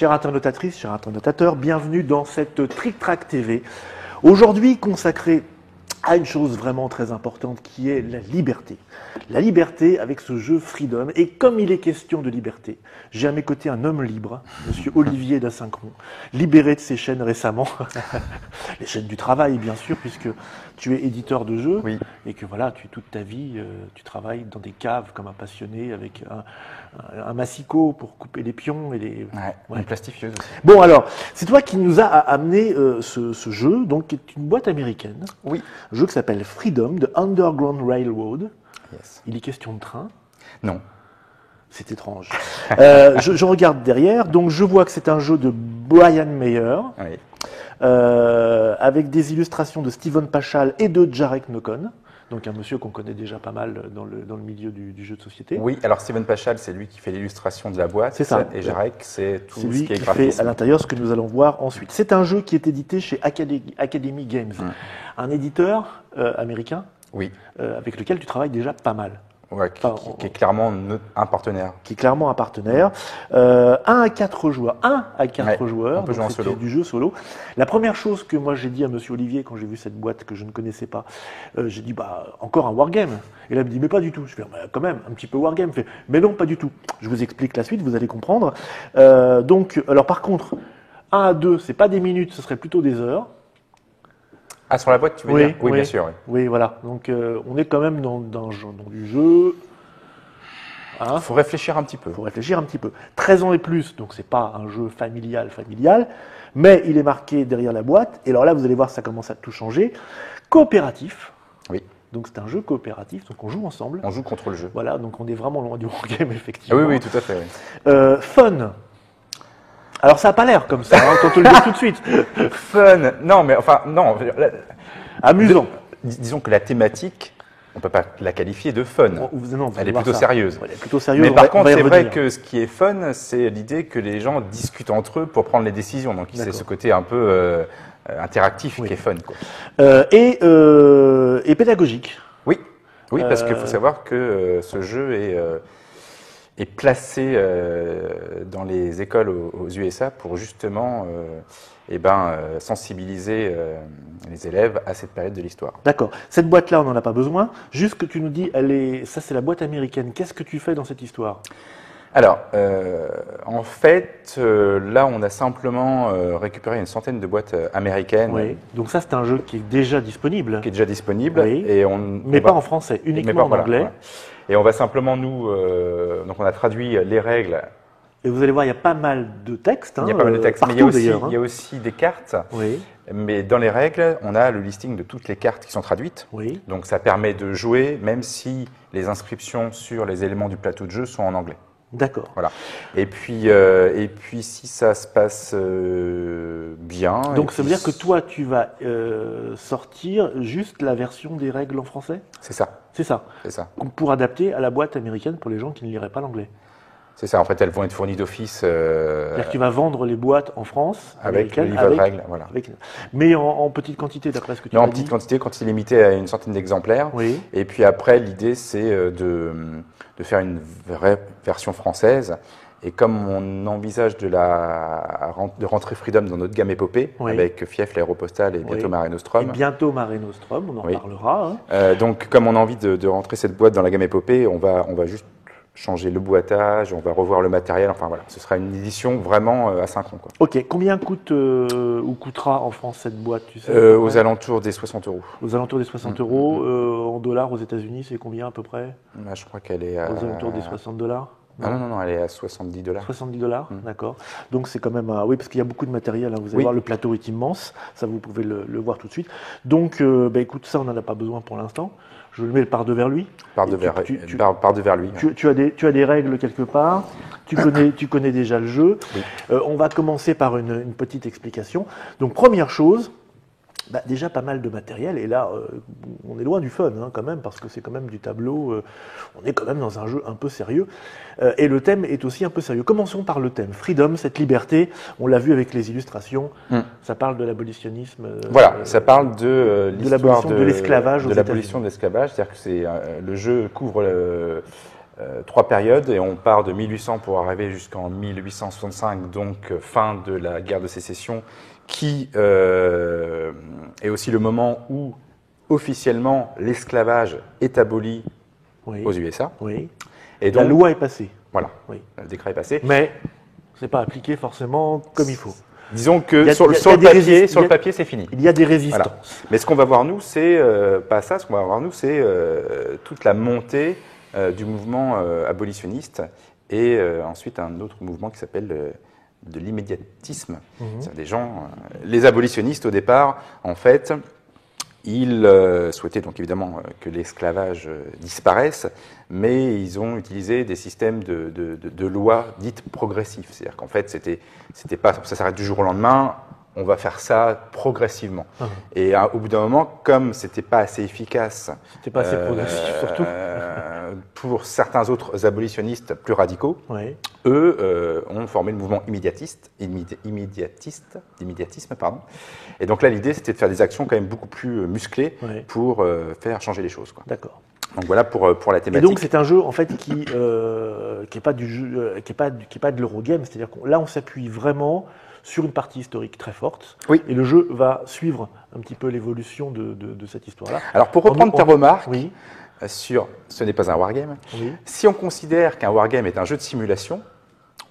Chère internautatrice, chers internautateurs, bienvenue dans cette Trick Track TV. Aujourd'hui consacrée à une chose vraiment très importante qui est la liberté. La liberté avec ce jeu Freedom. Et comme il est question de liberté, j'ai à mes côtés un homme libre, monsieur Olivier d'Asynchron, libéré de ses chaînes récemment. Les chaînes du travail, bien sûr, puisque tu es éditeur de jeux. Oui. Et que voilà, toute ta vie, tu travailles dans des caves comme un passionné avec un massicot pour couper les pions et les... Ouais. Une plastifieuse aussi. Bon alors, c'est toi qui nous a amené ce jeu, donc qui est une boîte américaine. Oui. Un jeu qui s'appelle Freedom, de Underground Railroad. Yes. Il est question de train. Non. C'est étrange. Je regarde derrière, donc je vois que c'est un jeu de Brian Mayer, Oui. avec des illustrations de Steven Pachal et de Jarek Nocon. Donc un monsieur qu'on connaît déjà pas mal dans le milieu du jeu de société. Oui, alors Steven Pachal, c'est lui qui fait l'illustration de la boîte. C'est ça. Et Jarek, c'est tout C'est ce lui qui est qui graphisme. fait à l'intérieur ce que nous allons voir ensuite. C'est un jeu qui est édité chez Academy Games, un éditeur américain Oui. avec lequel tu travailles déjà pas mal. Ouais, qui est clairement un partenaire. Qui est clairement un partenaire. 1 à 4 joueurs. 1 à 4 Ouais, joueurs. on peut jouer en Donc c'était solo. du jeu solo. La première chose que moi j'ai dit à monsieur Olivier quand j'ai vu cette boîte que je ne connaissais pas, j'ai dit bah encore un wargame. Et là il me dit mais pas du tout. Je fais bah, quand même un petit peu wargame. Il fait mais non pas du tout. Je vous explique la suite, vous allez comprendre. Donc alors par contre 1 à 2 c'est pas des minutes, ce serait plutôt des heures. Ah, sur la boîte, tu veux dire? Oui, bien sûr. Oui. Oui, voilà. Donc, on est quand même dans du jeu. Il faut réfléchir un petit peu. Il faut réfléchir un petit peu. 13 ans et plus, donc c'est pas un jeu familial, mais il est marqué derrière la boîte. Et alors là, vous allez voir, ça commence à tout changer. Coopératif. Oui. Donc c'est un jeu coopératif, donc on joue ensemble. On joue contre le jeu. Voilà, donc on est vraiment loin du wargame, Ah effectivement. oui, oui, tout à fait. Oui. Fun. Alors ça n'a pas l'air comme ça, hein, on te le dit tout de suite. Fun. Non, mais enfin, non. Amusant. Disons que la thématique, on ne peut pas la qualifier de fun. Non, vous Elle allez est voir plutôt ça. sérieuse. Elle est plutôt sérieuse. Mais on par va contre, y c'est vrai revenir. que ce qui est fun, c'est l'idée que les gens discutent entre eux pour prendre les décisions. Donc, c'est D'accord. ce côté un peu interactif Oui. qui est fun, quoi. Et pédagogique. Oui, oui, parce qu'il faut savoir que ce jeu est placé dans les écoles aux USA pour justement sensibiliser les élèves à cette période de l'histoire. D'accord. Cette boîte-là, on n'en a pas besoin. Juste que tu nous dis, ça c'est la boîte américaine. Qu'est-ce que tu fais dans cette histoire? Alors, en fait, là, on a simplement récupéré une centaine de boîtes américaines Oui. Donc ça, c'est un jeu qui est déjà disponible. qui est déjà disponible. Oui. Et Mais pas en français, uniquement en anglais. Voilà. Et on va simplement donc on a traduit les règles. Et vous allez voir, il y a pas mal de textes. Il y a pas mal de textes, mais partout, il d'ailleurs, y a aussi des cartes. Oui. Mais dans les règles, on a le listing de toutes les cartes qui sont traduites. Oui. Donc ça permet de jouer même si les inscriptions sur les éléments du plateau de jeu sont en anglais. D'accord. Voilà. Et puis si ça se passe bien. Donc et ça veut puis dire que toi, tu vas sortir juste la version des règles en français? C'est ça. C'est ça. C'est ça. Pour adapter à la boîte américaine pour les gens qui ne liraient pas l'anglais. C'est ça. En fait, elles vont être fournies d'office C'est-à-dire que tu vas vendre les boîtes en France avec le américaines, livre de règles. Voilà. mais en petite quantité, d'après ce que tu Mais en as dit. petite quantité, quand il est limité à une centaine d'exemplaires. Oui. Et puis après, l'idée, c'est de faire une vraie version française. Et comme on envisage de rentrer Freedom dans notre gamme épopée, Oui. avec Fief, l'Aéropostale et bientôt Oui. Mare Et Nostrum. bientôt Mare Nostrum, on en Oui. parlera. Hein. Donc, comme on a envie de rentrer cette boîte dans la gamme épopée, on va juste changer le boîtage, on va revoir le matériel. Enfin voilà, ce sera une édition vraiment asynchrone, quoi. Ok, combien coûte ou coûtera en France cette boîte, tu sais, à peu Aux près alentours des 60 €. Aux alentours des 60 euros. En dollars aux États-Unis, c'est combien à peu près? Là, je crois qu'elle est à... Aux alentours des 60 dollars? Ah non, elle est à 70 $. 70 $, d'accord. Donc c'est quand même, oui, parce qu'il y a beaucoup de matériel, hein. Vous allez Oui. voir, le plateau est immense, ça vous pouvez le voir tout de suite. Donc, écoute, ça on n'en a pas besoin pour l'instant. Je le mets par devers lui. Par Et devers lui. tu as des règles quelque part, tu connais déjà le jeu. Oui. On va commencer par une petite explication. Donc première chose, déjà pas mal de matériel, et là on est loin du fun hein, quand même, parce que c'est quand même du tableau, on est quand même dans un jeu un peu sérieux, et le thème est aussi un peu sérieux. Commençons par le thème, Freedom, cette liberté, on l'a vu avec les illustrations, ça parle de l'abolitionnisme. Voilà, ça parle de l'histoire l'abolition de l'esclavage aux de l'abolition États-Unis. de l'esclavage, c'est-à-dire que le jeu couvre 3 périodes et on part de 1800 pour arriver jusqu'en 1865, donc fin de la guerre de sécession, qui est aussi le moment où officiellement l'esclavage est aboli Oui. aux USA. Oui. Et donc, La loi est passée. voilà, Oui. le décret est passé. Mais c'est pas appliqué forcément comme il faut. Disons que Il y a- sur il y a le des papier, résist- il y a- papier, c'est fini. Il y a des résistances. Voilà. Mais ce qu'on va voir nous, c'est pas ça. Ce qu'on va voir nous, c'est toute la montée du mouvement abolitionniste et ensuite un autre mouvement qui s'appelle de l'immédiatisme. C'est des gens, les abolitionnistes au départ, en fait, ils souhaitaient donc évidemment que l'esclavage disparaisse, mais ils ont utilisé des systèmes de lois dites progressives. C'est-à-dire qu'en fait, c'était pas ça s'arrête du jour au lendemain. On va faire ça progressivement. Et au bout d'un moment, comme c'était pas assez efficace, C'était pas assez progressif surtout. pour certains autres abolitionnistes plus radicaux, Oui. eux ont formé le mouvement immédiatisme, pardon. Et donc là, l'idée, c'était de faire des actions quand même beaucoup plus musclées Oui. pour faire changer les choses, quoi. D'accord. Donc voilà pour la Et thématique. donc c'est un jeu en fait qui est pas du jeu, qui est pas de l'Eurogame, c'est-à-dire que là on s'appuie vraiment sur une partie historique très forte. Oui. Et le jeu va suivre un petit peu l'évolution de cette histoire-là. Alors pour reprendre ta remarque Oui. sur ce n'est pas un wargame, Oui. si on considère qu'un wargame est un jeu de simulation,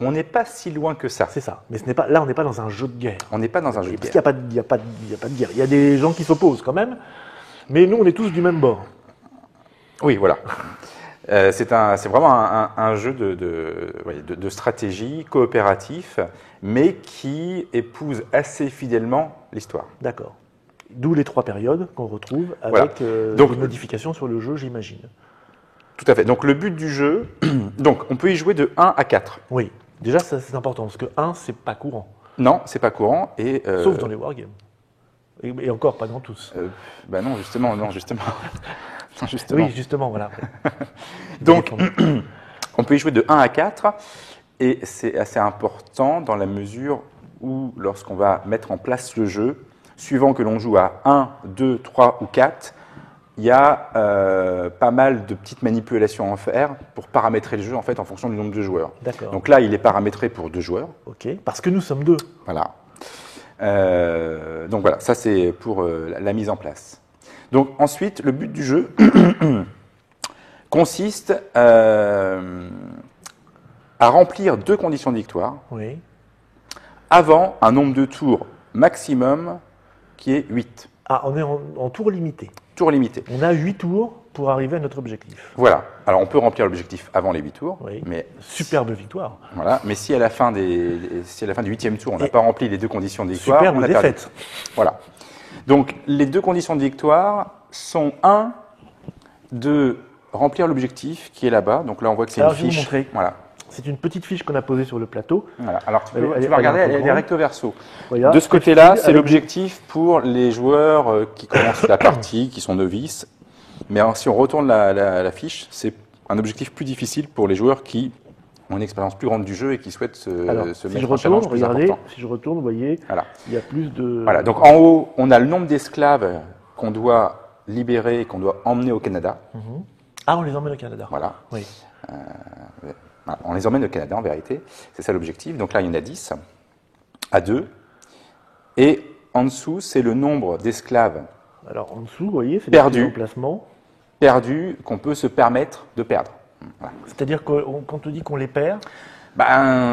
on n'est pas si loin que ça. C'est ça. Mais ce n'est pas là on n'est pas dans un jeu de guerre. On n'est pas dans un jeu de Parce guerre. qu'il n'y a pas de guerre. Il y a des gens qui s'opposent quand même, mais nous on est tous du même bord. Oui, voilà. C'est vraiment un jeu de stratégie coopératif, mais qui épouse assez fidèlement l'histoire. D'accord. D'où les 3 périodes qu'on retrouve Voilà. avec Donc, des modifications sur le jeu, j'imagine. Tout à fait. Donc le but du jeu, donc on peut y jouer de 1 à 4. Oui. Déjà ça c'est important parce que 1 c'est pas courant, Non, c'est pas courant et sauf dans les wargames. Et encore pas dans tous. non, justement. Non, justement. Oui, justement, voilà. Donc, on peut y jouer de 1 à 4, et c'est assez important dans la mesure où, lorsqu'on va mettre en place le jeu, suivant que l'on joue à 1, 2, 3 ou 4, il y a pas mal de petites manipulations à faire pour paramétrer le jeu en fait, en fonction du nombre de joueurs. D'accord. Donc là, il est paramétré pour 2 joueurs. Ok, parce que nous sommes 2. Voilà. Donc voilà, ça c'est pour la mise en place. Donc ensuite, le but du jeu consiste à remplir 2 conditions de victoire Oui. avant un nombre de tours maximum qui est 8. Ah, on est en tour limité. Tours limités. On a 8 tours pour arriver à notre objectif. Voilà. Alors on peut remplir l'objectif avant les 8 tours, Oui. mais Superbe victoire. voilà. Mais si à la fin du 8e tour, on n'a pas rempli les 2 conditions de victoire, Superbe on a perdu. défaite. Voilà. Donc les 2 conditions de victoire sont de remplir l'objectif qui est là-bas. Donc là, on voit que c'est une Alors, je vais vous fiche. montrer. Voilà. C'est une petite fiche qu'on a posée sur le plateau. Voilà. Alors tu Elle vas est regarder, un peu elle est grande. recto verso. Voilà. De ce côté-là, Avec- c'est l'objectif pour les joueurs qui commencent la partie, qui sont novices. Mais alors, si on retourne la fiche, c'est un objectif plus difficile pour les joueurs qui ont une expérience plus grande du jeu et qui souhaitent se Alors, si mettre je en challenge retourne, plus regardez, important. si je retourne, vous voyez, Voilà. il y a plus de... Voilà. Donc en haut, on a le nombre d'esclaves qu'on doit libérer et qu'on doit emmener au Canada. Ah, on les emmène au Canada. Voilà. Oui. Voilà, on les emmène au Canada, en vérité. C'est ça l'objectif. Donc là, il y en a 10 à 2. Et en dessous, c'est le nombre d'esclaves Alors, en dessous, vous voyez, c'est Perdu. des emplacements. perdus qu'on peut se permettre de perdre. Voilà. C'est-à-dire que quand on dit qu'on les perd,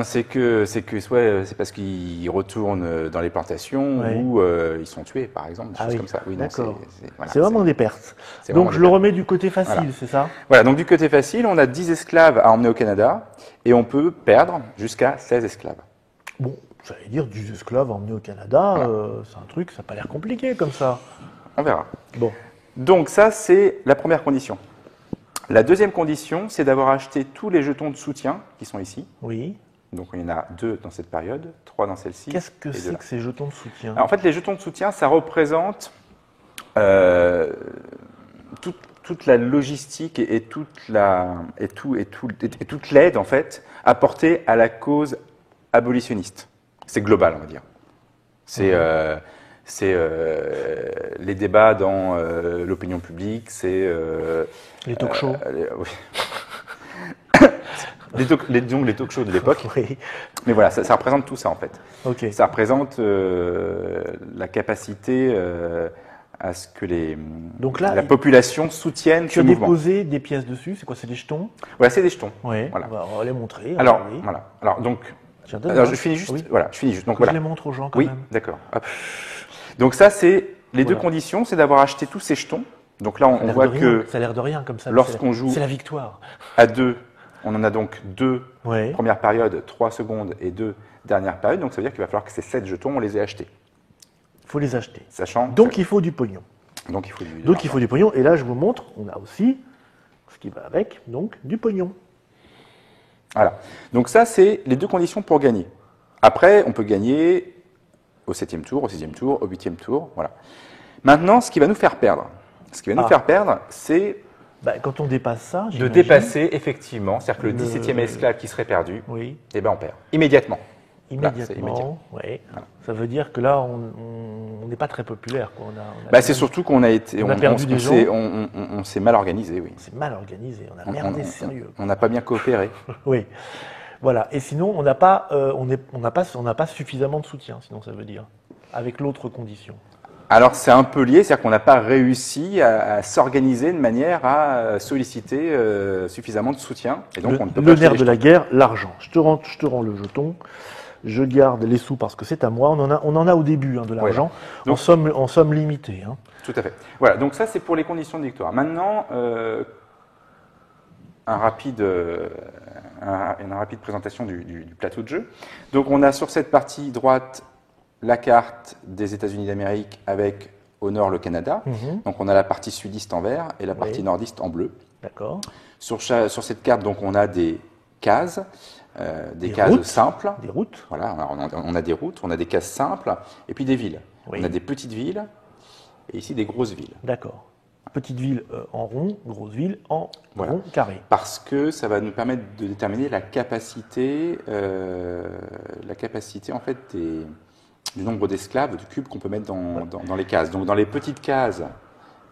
C'est que soit c'est parce qu'ils retournent dans les plantations Ouais. ou ils sont tués, par exemple, des Ah choses oui, comme ça. Oui, non, d'accord. voilà, c'est vraiment des pertes. c'est Donc, vraiment je des le pertes. remets du côté facile, Voilà. c'est ça? Voilà, donc du côté facile, on a 10 esclaves à emmener au Canada et on peut perdre jusqu'à 16 esclaves. Bon, j'allais dire 10 esclaves emmenés au Canada, c'est un truc, ça n'a pas l'air compliqué comme ça. On verra. Bon, Donc ça, c'est la première condition. La deuxième condition, c'est d'avoir acheté tous les jetons de soutien qui sont ici. oui. Donc il y en a 2 dans cette période, 3 dans celle-ci. Qu'est-ce que et 2 c'est là. que ces jetons de soutien? Alors, en fait, les jetons de soutien, ça représente toute la logistique et toute l'aide en fait apportée à la cause abolitionniste. C'est global, on va dire. C'est les débats dans l'opinion publique, c'est Les talk shows. oui. les talk shows de l'époque. Oui. Mais voilà, ça représente tout ça en fait. Ok. Ça représente la capacité à ce que Donc là, la population soutienne tu ce as mouvement. déposé des pièces dessus. C'est quoi? C'est des jetons? Voilà, c'est des jetons. Oui. Voilà. On va les montrer. Alors, oui. voilà. Alors, donc, Tiens, donne-moi. alors, je finis juste. Oui. Voilà, je finis juste. Donc, Que je voilà. les montre aux gens quand Oui, même. d'accord. Hop. Donc, ça, c'est les deux Voilà. conditions, c'est d'avoir acheté tous ces jetons. Donc là, Ça a on l'air voit de rien, que ça a l'air de rien comme ça. mais lorsqu'on c'est joue- c'est la victoire. à 2, on en a donc 2 Oui. premières périodes, 3 secondes et 2 dernières périodes. Donc, ça veut dire qu'il va falloir que ces 7 jetons, on les ait achetés. Il faut les acheter. Sachant Donc il faut du pognon. donc il faut du. Donc il faut du pognon. Et là, je vous montre, on a aussi ce qui va avec, donc du pognon. Voilà. Donc ça, c'est les deux conditions pour gagner. Après, on peut gagner au 7e tour, au 6e tour, au 8e tour. Voilà. Maintenant, ce qui va nous faire perdre, c'est Bah, quand on dépasse ça, de j'imagine- dépasser effectivement, c'est-à-dire que le Le- 17e esclave qui serait perdu, Oui, eh ben on perd immédiatement. immédiatement. Oui. Voilà. Ça veut dire que là, on n'est pas très populaire. Quoi. On a Bah, c'est surtout qu'on a été, On a perdu des gens. on s'est mal organisé, oui. C'est mal organisé. On a merdé sérieux. On n'a pas bien coopéré. Oui. Voilà. Et sinon, on n'a pas, on n'a pas suffisamment de soutien. Sinon, ça veut dire avec l'autre condition. Alors c'est un peu lié, c'est-à-dire qu'on n'a pas réussi à s'organiser de manière à solliciter suffisamment de soutien. Et donc on ne peut pas Le acheter nerf les de la jetons. guerre, l'argent. Je te rends le jeton. Je garde les sous parce que c'est à moi. On en a au début de l'argent, Donc- en somme limitée. Hein. Tout à fait. Voilà, donc ça c'est pour les conditions de victoire. Maintenant, une rapide présentation du plateau de jeu. Donc on a sur cette partie droite la carte des États-Unis d'Amérique avec au nord le Canada. Mhm. Donc on a la partie sudiste en vert et la partie Oui. nordiste en bleu. D'accord. Sur cette carte, donc on a des cases, des Des cases routes. simples. Des routes. Voilà, on a des routes, on a des cases simples et puis des villes. Oui. On a des petites villes et ici des grosses villes. D'accord. Petite ville en rond, grosse ville en Voilà. rond carré. Parce que ça va nous permettre de déterminer la capacité en fait du nombre d'esclaves, de cubes qu'on peut mettre dans les cases. Donc dans les petites cases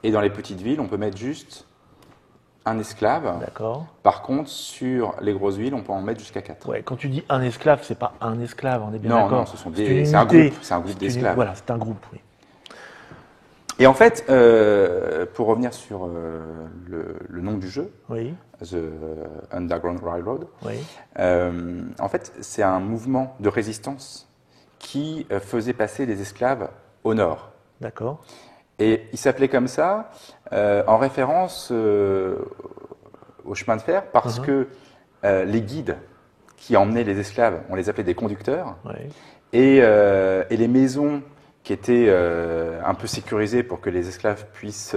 et dans les petites villes, on peut mettre juste un esclave. D'accord. Par contre, sur les grosses villes, on peut en mettre jusqu'à 4. Ouais, quand tu dis un esclave, c'est pas un esclave, on est bien Non, d'accord. non, ce sont C'est une c'est un unité. groupe, c'est un groupe C'est une- d'esclaves. Voilà, c'est un groupe, oui. Et en fait, pour revenir sur le nom du jeu, Oui, The Underground Railroad, oui. en fait, c'est un mouvement de résistance qui faisait passer les esclaves au nord. D'accord. Et il s'appelait comme ça en référence au chemin de fer parce que les guides qui emmenaient les esclaves, on les appelait des conducteurs, Oui. et les maisons qui étaient un peu sécurisées pour que les esclaves puissent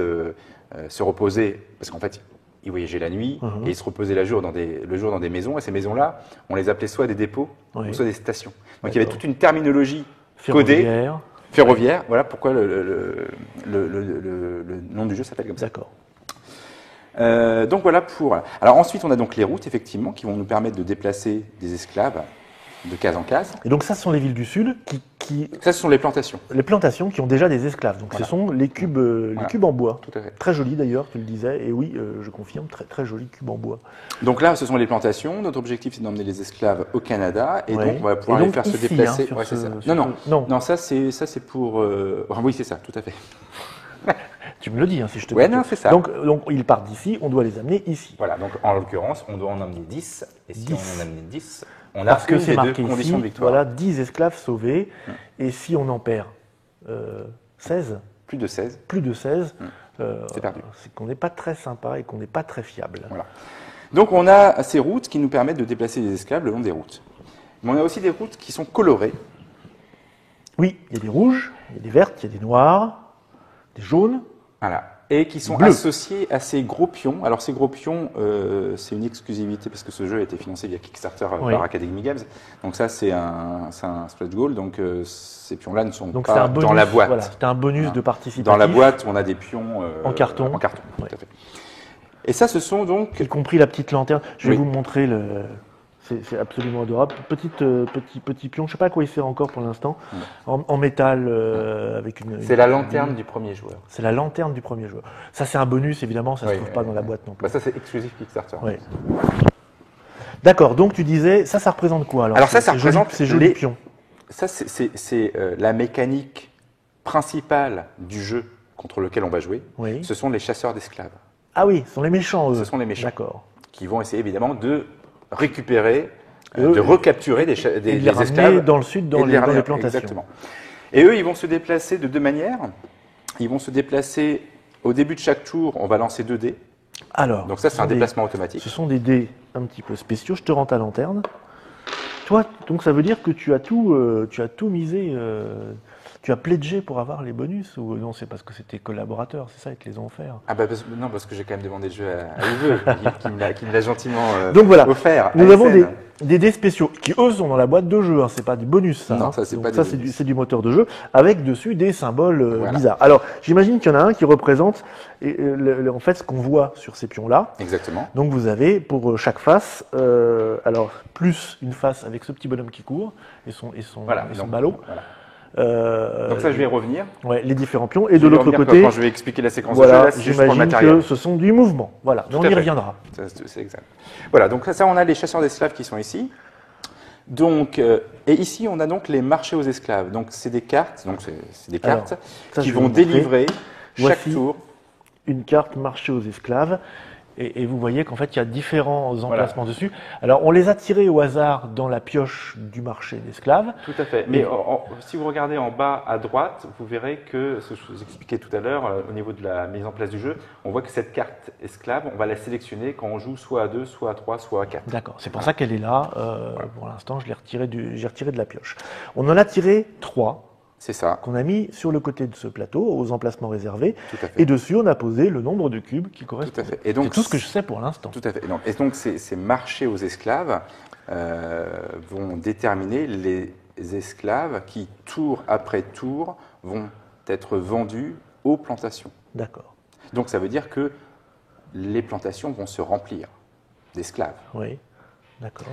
se reposer, parce qu'en fait, ils voyageaient la nuit et ils se reposaient le jour dans des maisons, et ces maisons-là, on les appelait soit des dépôts, Oui. ou soit des stations. Donc il y avait D'accord. toute une terminologie codée, Ferroviaire. ferroviaire, voilà pourquoi le nom du jeu s'appelle comme ça. D'accord. Donc voilà pour. Alors ensuite, on a donc les routes, effectivement, qui vont nous permettre de déplacer des esclaves de case en case. Et donc ça, ce sont les villes du Sud Ça, ce sont les plantations. les plantations qui ont déjà des esclaves. Donc Voilà. ce sont les cubes en bois. Tout à fait. Très jolis d'ailleurs, tu le disais. Et oui, je confirme, très très jolis cubes en bois. Donc là, ce sont les plantations. Notre objectif, c'est d'emmener les esclaves au Canada, et Ouais. donc on va pouvoir Et les donc faire se ici, déplacer. hein, sur Ouais, ce- c'est ça. sur Non, ce- non, non. ça c'est pour. Oui, c'est ça, tout à fait. Tu me le dis, hein, si je te Ouais, dis. non, c'est ça. Donc ils partent d'ici, on doit les amener ici. Voilà. Donc en l'occurrence, on doit en emmener 10, et si 10. on en amène 10, on a Parce que une c'est des deux marqué conditions ici, de victoire. voilà, 10 esclaves sauvés. Et si on en perd 16, Plus de 16. plus de 16, C'est perdu. c'est qu'on n'est pas très sympa et qu'on n'est pas très fiable. Voilà. Donc on a ces routes qui nous permettent de déplacer les esclaves le long des routes. Mais on a aussi des routes qui sont colorées. Oui, il y a des rouges, il y a des vertes, il y a des noirs, des jaunes. Voilà. Et qui sont Bleu. associés à ces gros pions. Alors ces gros pions, c'est une exclusivité parce que ce jeu a été financé via Kickstarter Oui. par Academy Games. Donc ça, c'est un stretch goal. Donc ces pions-là ne sont Donc c'est pas un bonus, dans la boîte. voilà, c'est un bonus Voilà. de participation. Dans la boîte, on a des pions En carton. En carton, Ouais. tout à fait. Et ça, ce sont donc... Y compris la petite lanterne. Je vais Oui. vous montrer le. C'est absolument adorable. Petit pion, je ne sais pas à quoi il sert encore pour l'instant, en métal avec une. C'est la lanterne du premier joueur. C'est la lanterne du premier joueur. Ça, c'est un bonus, évidemment, ça ne Oui, se trouve pas dans la boîte non plus. Bah, ça, c'est exclusif Kickstarter. Ouais. D'accord, donc tu disais, ça représente quoi alors? Alors ça C'est représente ces jolis pions. Ça, c'est la mécanique principale du jeu contre lequel on va jouer. Oui. Ce sont les chasseurs d'esclaves. Ah oui, ce sont les méchants, eux. Ce sont les méchants. D'accord. Qui vont essayer évidemment de récupérer, Eux, de recapturer des Et de les ramener esclaves. dans le sud, dans et de les ramener- plantations. Exactement. Et eux, ils vont se déplacer de deux manières. Ils vont se déplacer au début de chaque tour, on va lancer 2 dés. Alors, Donc ça, c'est un déplacement ce automatique. sont des dés un petit peu spéciaux. Je te rends ta lanterne. Toi, donc ça veut dire que tu as tout misé, tu as pledgé pour avoir les bonus ou non? C'est parce que c'est tes collaborateurs, c'est ça, ils te les ont offerts. Ah bah non, parce que j'ai quand même demandé le jeu à Uwe, qui me l'a gentiment Donc voilà, offert. nous à avons SN. des dés spéciaux qui eux sont dans la boîte de jeu. Hein, c'est pas du bonus, ça. Non, hein. ça, c'est Donc pas ça, des bonus. c'est du moteur de jeu avec dessus des symboles Voilà. bizarres. Alors, j'imagine qu'il y en a un qui représente en fait ce qu'on voit sur ces pions-là. Exactement. Donc vous avez pour chaque face, alors plus une face avec ce petit bonhomme qui court et son Voilà. et son Donc, ballot. voilà. Donc ça, je vais y revenir. Ouais, les différents pions. Et Je de vais y l'autre revenir côté, quand je vais expliquer la séquence de jeu, voilà, là, c'est juste pour le j'imagine matériel. que ce sont du mouvement. Voilà, mais on Tout à y fait. reviendra. C'est exact. Voilà, donc ça, on a les chasseurs d'esclaves qui sont ici. Donc, et ici, on a donc les marchés aux esclaves. Donc, c'est des cartes, Alors, ça, qui je vais vont vous montrer. délivrer chaque Voici tour. Une carte marché aux esclaves. Et vous voyez qu'en fait, il y a différents emplacements dessus. Alors, on les a tirés au hasard dans la pioche du marché d'esclaves. Tout à fait. Mais si vous regardez en bas à droite, vous verrez que, ce que je vous expliquais tout à l'heure, au niveau de la mise en place du jeu, on voit que cette carte esclave, on va la sélectionner quand on joue soit à 2, soit à 3, soit à 4. D'accord, c'est pour ça qu'elle est là. Pour l'instant, j'ai retiré de la pioche. On en a tiré 3 C'est ça, qu'on a mis sur le côté de ce plateau, aux emplacements réservés. tout à fait. Et dessus, on a posé le nombre de cubes qui Tout à correspondent. fait. Et donc, C'est tout ce que je sais pour l'instant. Tout à fait. Et donc, ces marchés aux esclaves vont déterminer les esclaves qui, tour après tour, vont être vendus aux plantations. D'accord. Donc, ça veut dire que les plantations vont se remplir d'esclaves. Oui. D'accord.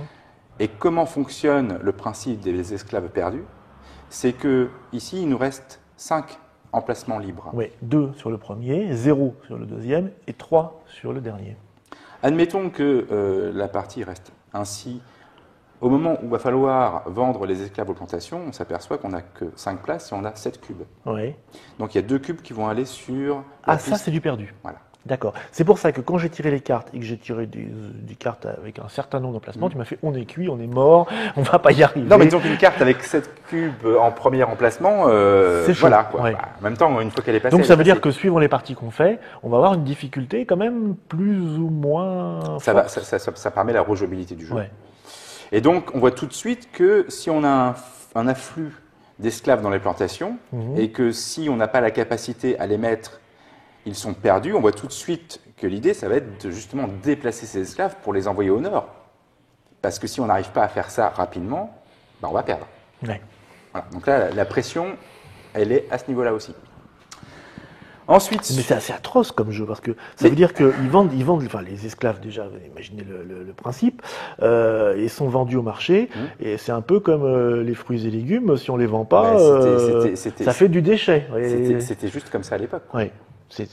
Et comment fonctionne le principe des esclaves perdus? C'est que ici, il nous reste 5 emplacements libres. Oui, 2 sur le premier, 0 sur le deuxième et 3 sur le dernier. Admettons que la partie reste ainsi. Au moment où il va falloir vendre les esclaves aux plantations, on s'aperçoit qu'on n'a que 5 places et on a 7 cubes. Oui. Donc il y a 2 cubes qui vont aller sur Ah, la ça, piste. c'est du perdu. Voilà. D'accord. C'est pour ça que quand j'ai tiré les cartes et que j'ai tiré des cartes avec un certain nombre d'emplacements, tu m'as fait on est cuit, on est mort, on va pas y arriver. Non, mais disons qu'une carte avec 7 cubes en premier emplacement, C'est chaud, voilà. Quoi. ouais. Bah, en même temps, une fois qu'elle est passée. Donc elle ça est veut dire passée. que suivant les parties qu'on fait, on va avoir une difficulté quand même plus ou moins forte. Ça permet la rejouabilité du jeu. Ouais. Et donc, on voit tout de suite que si on a un afflux d'esclaves dans les plantations, et que si on n'a pas la capacité à les mettre, ils sont perdus, on voit tout de suite que l'idée, ça va être de justement déplacer ces esclaves pour les envoyer au nord. Parce que si on n'arrive pas à faire ça rapidement, ben on va perdre. Ouais. Voilà. Donc là, la pression, elle est à ce niveau-là aussi. Ensuite, Mais c'est assez atroce comme jeu parce que ça veut dire qu'ils vendent, enfin les esclaves déjà, vous imaginez le principe, ils sont vendus au marché et c'est un peu comme les fruits et légumes, si on les vend pas, ça fait du déchet. c'était juste comme ça à l'époque. Ouais. C'est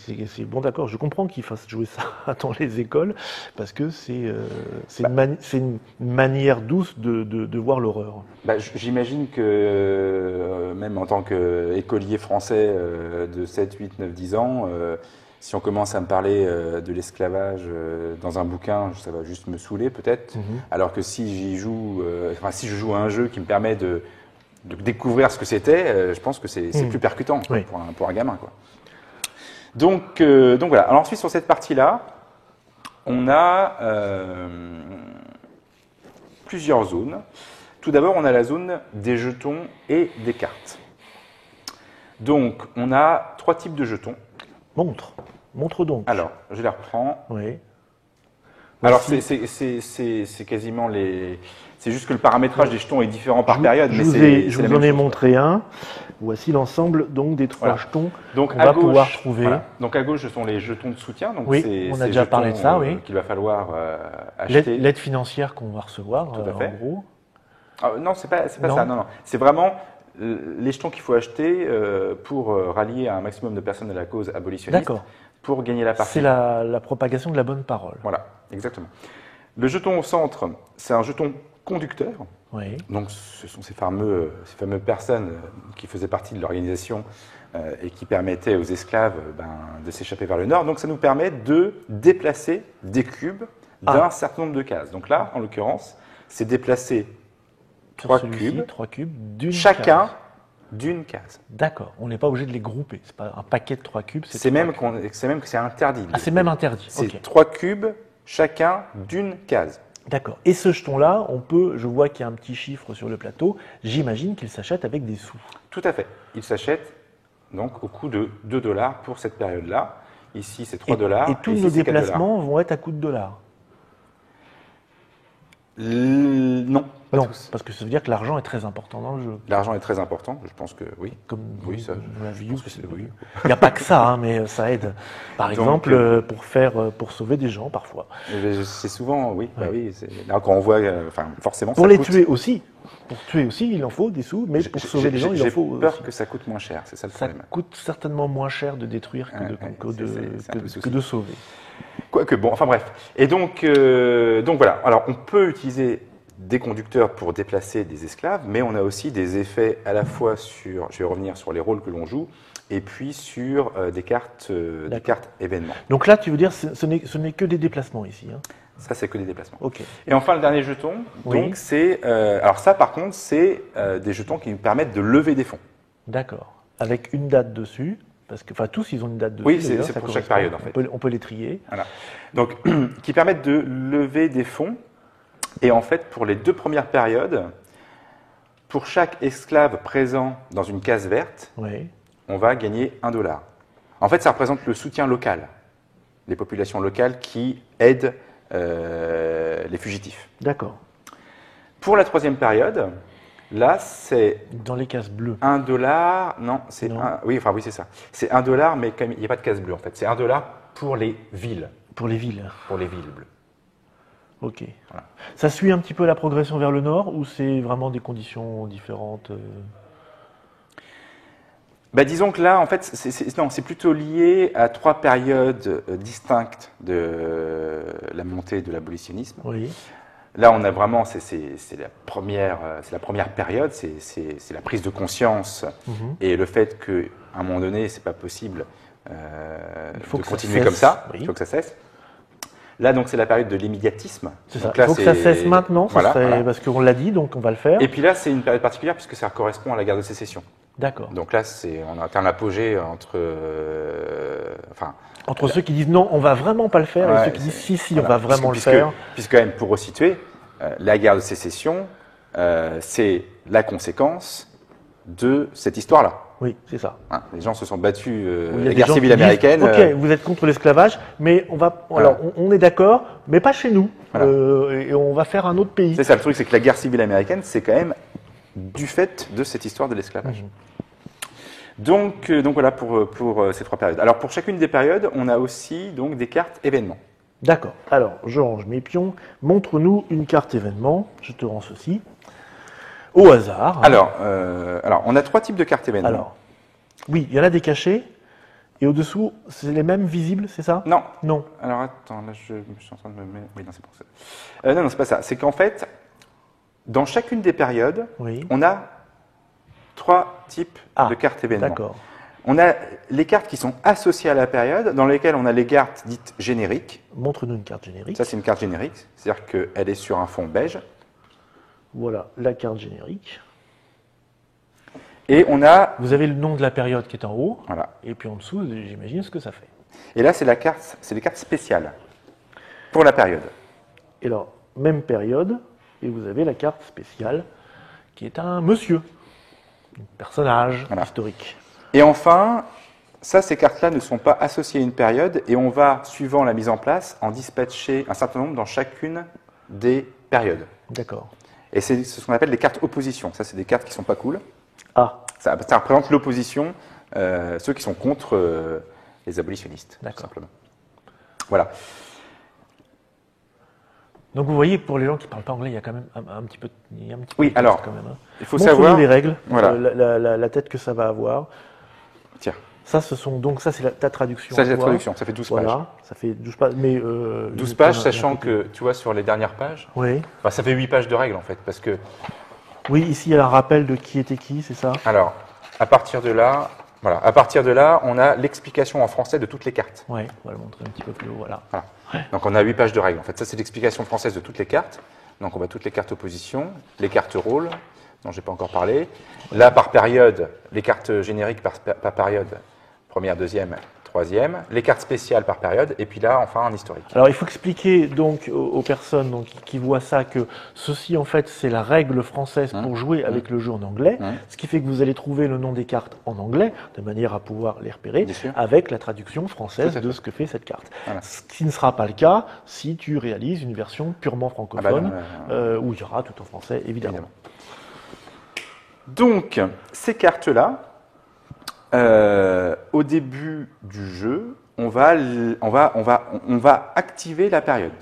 bon, d'accord. Je comprends qu'ils fassent jouer ça dans les écoles parce que c'est une manière douce de voir l'horreur. Bah, j'imagine que même en tant qu'écolier français de 7, 8, 9, 10 ans, si on commence à me parler de l'esclavage dans un bouquin, ça va juste me saouler peut-être. Alors que si j'y joue, si je joue à un jeu qui me permet de découvrir ce que c'était, je pense que c'est plus percutant quoi, Oui. pour un gamin, quoi. Donc voilà. Alors ensuite sur cette partie-là, on a plusieurs zones. Tout d'abord, on a la zone des jetons et des cartes. Donc on a 3 types de jetons. Montre donc. Alors je les reprends. Oui. Alors Voici. c'est quasiment les. C'est juste que le paramétrage des jetons est différent par période, Je mais vous c'est la en même ai chose. montré un. Voici l'ensemble donc des 3 Voilà. jetons Donc qu'on à va gauche, pouvoir trouver. voilà. Donc à gauche, ce sont les jetons de soutien. Donc Oui, c'est on a ces déjà parlé de jetons, ça, oui. qu'il va falloir acheter. L'aide financière qu'on va recevoir, Tout à fait. en gros. Ah, non, c'est pas Non. ça. Non. C'est vraiment les jetons qu'il faut acheter pour rallier un maximum de personnes à la cause abolitionniste. D'accord. Pour gagner la partie. C'est la propagation de la bonne parole. Voilà, exactement. Le jeton au centre, c'est un jeton conducteur. Oui. Donc, ce sont ces fameuses personnes qui faisaient partie de l'organisation et qui permettaient aux esclaves de s'échapper vers le nord. Donc, ça nous permet de déplacer des cubes d'un certain nombre de cases. Donc là, en l'occurrence, c'est déplacer trois cubes d'une chacun case. d'une case. D'accord. On n'est pas obligé de les grouper. C'est pas un paquet de 3 cubes. C'est même que c'est interdit. Ah, c'est même interdit. C'est Ok. 3 cubes chacun d'une case. D'accord. Et ce jeton-là, je vois qu'il y a un petit chiffre sur le plateau. J'imagine qu'il s'achète avec des sous. Tout à fait. Il s'achète donc au coût de $2 pour cette période-là. Ici, c'est $3. Et tous ici, nos c'est $4. déplacements vont être à coût de dollars. Non, pas Non, tous. parce que ça veut dire que l'argent est très important dans le jeu. L'argent est très important, je pense que oui. Comme Oui, ça, vous l'avez je pense que c'est oui. Il n'y a pas que ça, hein, mais ça aide. Par Donc, exemple, pour sauver des gens parfois. C'est souvent, oui. Ouais. Bah oui là, quand on voit, forcément, Pour ça les coûte. tuer aussi. Pour tuer aussi, il en faut des sous, mais pour sauver des gens, il en faut J'ai peur aussi. que ça coûte moins cher, c'est ça le Ça problème. coûte certainement moins cher de détruire que c'est un peu le souci. que de sauver. Quoique, bon, enfin bref. Et donc voilà. Alors, on peut utiliser des conducteurs pour déplacer des esclaves, mais on a aussi des effets à la fois sur, je vais revenir sur les rôles que l'on joue, et puis sur des cartes événements. Donc là, tu veux dire, ce n'est que des déplacements ici. Hein. Ça, c'est que des déplacements. Ok. Et enfin, le dernier jeton, Oui. donc c'est, alors ça, par contre, c'est des jetons qui nous permettent de lever des fonds. D'accord. Avec une date dessus, parce que, enfin, tous, ils ont une date dessus. Oui, c'est d'ailleurs, pour ça chaque correspond. période, en fait. On peut les trier. Voilà. Donc, qui permettent de lever des fonds. Et en fait, pour les 2 premières périodes, pour chaque esclave présent dans une case verte, Oui. on va gagner $1. En fait, ça représente le soutien local, les populations locales qui aident les fugitifs. D'accord. Pour la 3e période, là, c'est Dans les cases bleues. $1. Non, c'est Non. oui, c'est ça. C'est $1, mais il n'y a pas de case bleue en fait. C'est $1 pour les villes. Pour les villes. Pour les villes bleues. Ok. Voilà. Ça suit un petit peu la progression vers le nord ou c'est vraiment des conditions différentes Disons que là, en fait, c'est plutôt lié à 3 périodes distinctes de la montée de l'abolitionnisme. Oui. Là, on a vraiment, c'est la première période, c'est la prise de conscience et le fait qu'à un moment donné, c'est pas possible de continuer comme ça. Oui. Il faut que ça cesse. Là, donc, c'est la période de l'immédiatisme. C'est ça. Donc là, Il faut que ça cesse maintenant, voilà. parce qu'on l'a dit, donc on va le faire. Et puis là, c'est une période particulière puisque ça correspond à la guerre de sécession. D'accord. Donc là, on atteint l'apogée entre, Entre ceux qui disent non, on va vraiment pas le faire, et ceux qui disent si, on va vraiment le faire. Puisque quand même, pour resituer, la guerre de sécession, c'est la conséquence de cette histoire-là. Oui, c'est ça. Hein, les gens se sont battus, Il y a la des guerre gens civile qui disent, américaine. Ok, vous êtes contre l'esclavage, mais on va. Voilà. Alors, on est d'accord, mais pas chez nous. Voilà. Et on va faire un autre pays. C'est ça, le truc, c'est que la guerre civile américaine, c'est quand même du fait de cette histoire de l'esclavage. Donc voilà pour ces 3 périodes. Alors pour chacune des périodes, on a aussi donc des cartes événements. D'accord. Alors, je range mes pions. Montre-nous une carte événement. Je te rends ceci. Au hasard. Alors, on a 3 types de cartes événements. Alors, oui, il y en a des cachés. Et au-dessous, c'est les mêmes visibles, c'est ça? Non. Non. Alors attends, là je suis en train de me mettre. Oui, non, c'est pour ça. Non, c'est pas ça. C'est qu'en fait, dans chacune des périodes, Oui. on a 3 types de cartes événements. D'accord. On a les cartes qui sont associées à la période, dans lesquelles on a les cartes dites génériques. Montre-nous une carte générique. Ça, c'est une carte générique, c'est-à-dire qu'elle est sur un fond beige. Voilà, la carte générique. Et on a. Vous avez le nom de la période qui est en haut. Voilà. Et puis en dessous, j'imagine ce que ça fait. Et là, c'est les cartes spéciales pour la période. Et alors, même période, et vous avez la carte spéciale qui est un monsieur, un personnage historique. Et enfin, ces cartes-là ne sont pas associées à une période et on va, suivant la mise en place, en dispatcher un certain nombre dans chacune des périodes. D'accord. Et c'est ce qu'on appelle les cartes opposition. Ça, c'est des cartes qui ne sont pas cool. Ah, Ça représente l'opposition, ceux qui sont contre les abolitionnistes, tout simplement. Voilà. donc vous voyez, pour les gens qui ne parlent pas anglais, il y a quand même un petit peu, Oui, de texte alors, quand même. Hein. il faut Montre-nous savoir les règles, voilà. la tête que ça va avoir. Tiens. Ça, donc ça, c'est ta traduction. Ça, c'est la toi. traduction, ça fait 12 pages. Voilà, ça fait 12 pages. Mais, 12 pages, sachant que, tu vois, sur les dernières pages, oui. enfin, ça fait 8 pages de règles, en fait, parce que... Oui, ici, il y a un rappel de qui était qui, c'est ça? Alors, à partir de là, voilà, à partir de là, on a l'explication en français de toutes les cartes. Oui, on va le montrer un petit peu plus haut, voilà. Voilà. Donc, on a 8 pages de règles. En fait, ça, c'est l'explication française de toutes les cartes. Donc, on voit toutes les cartes opposition, les cartes rôle, dont je n'ai pas encore parlé. Là, par période, les cartes génériques par période, première, deuxième, troisième, les cartes spéciales par période, et puis là, enfin, en historique. Alors, il faut expliquer donc aux personnes donc, qui voient ça que ceci, en fait, c'est la règle française pour jouer avec le jeu en anglais, ce qui fait que vous allez trouver le nom des cartes en anglais, de manière à pouvoir les repérer, avec la traduction française de ce que fait cette carte. Voilà. Ce qui ne sera pas le cas si tu réalises une version purement francophone, où il y aura tout en français, évidemment. Donc, ces cartes-là, au début du jeu, on va activer la période.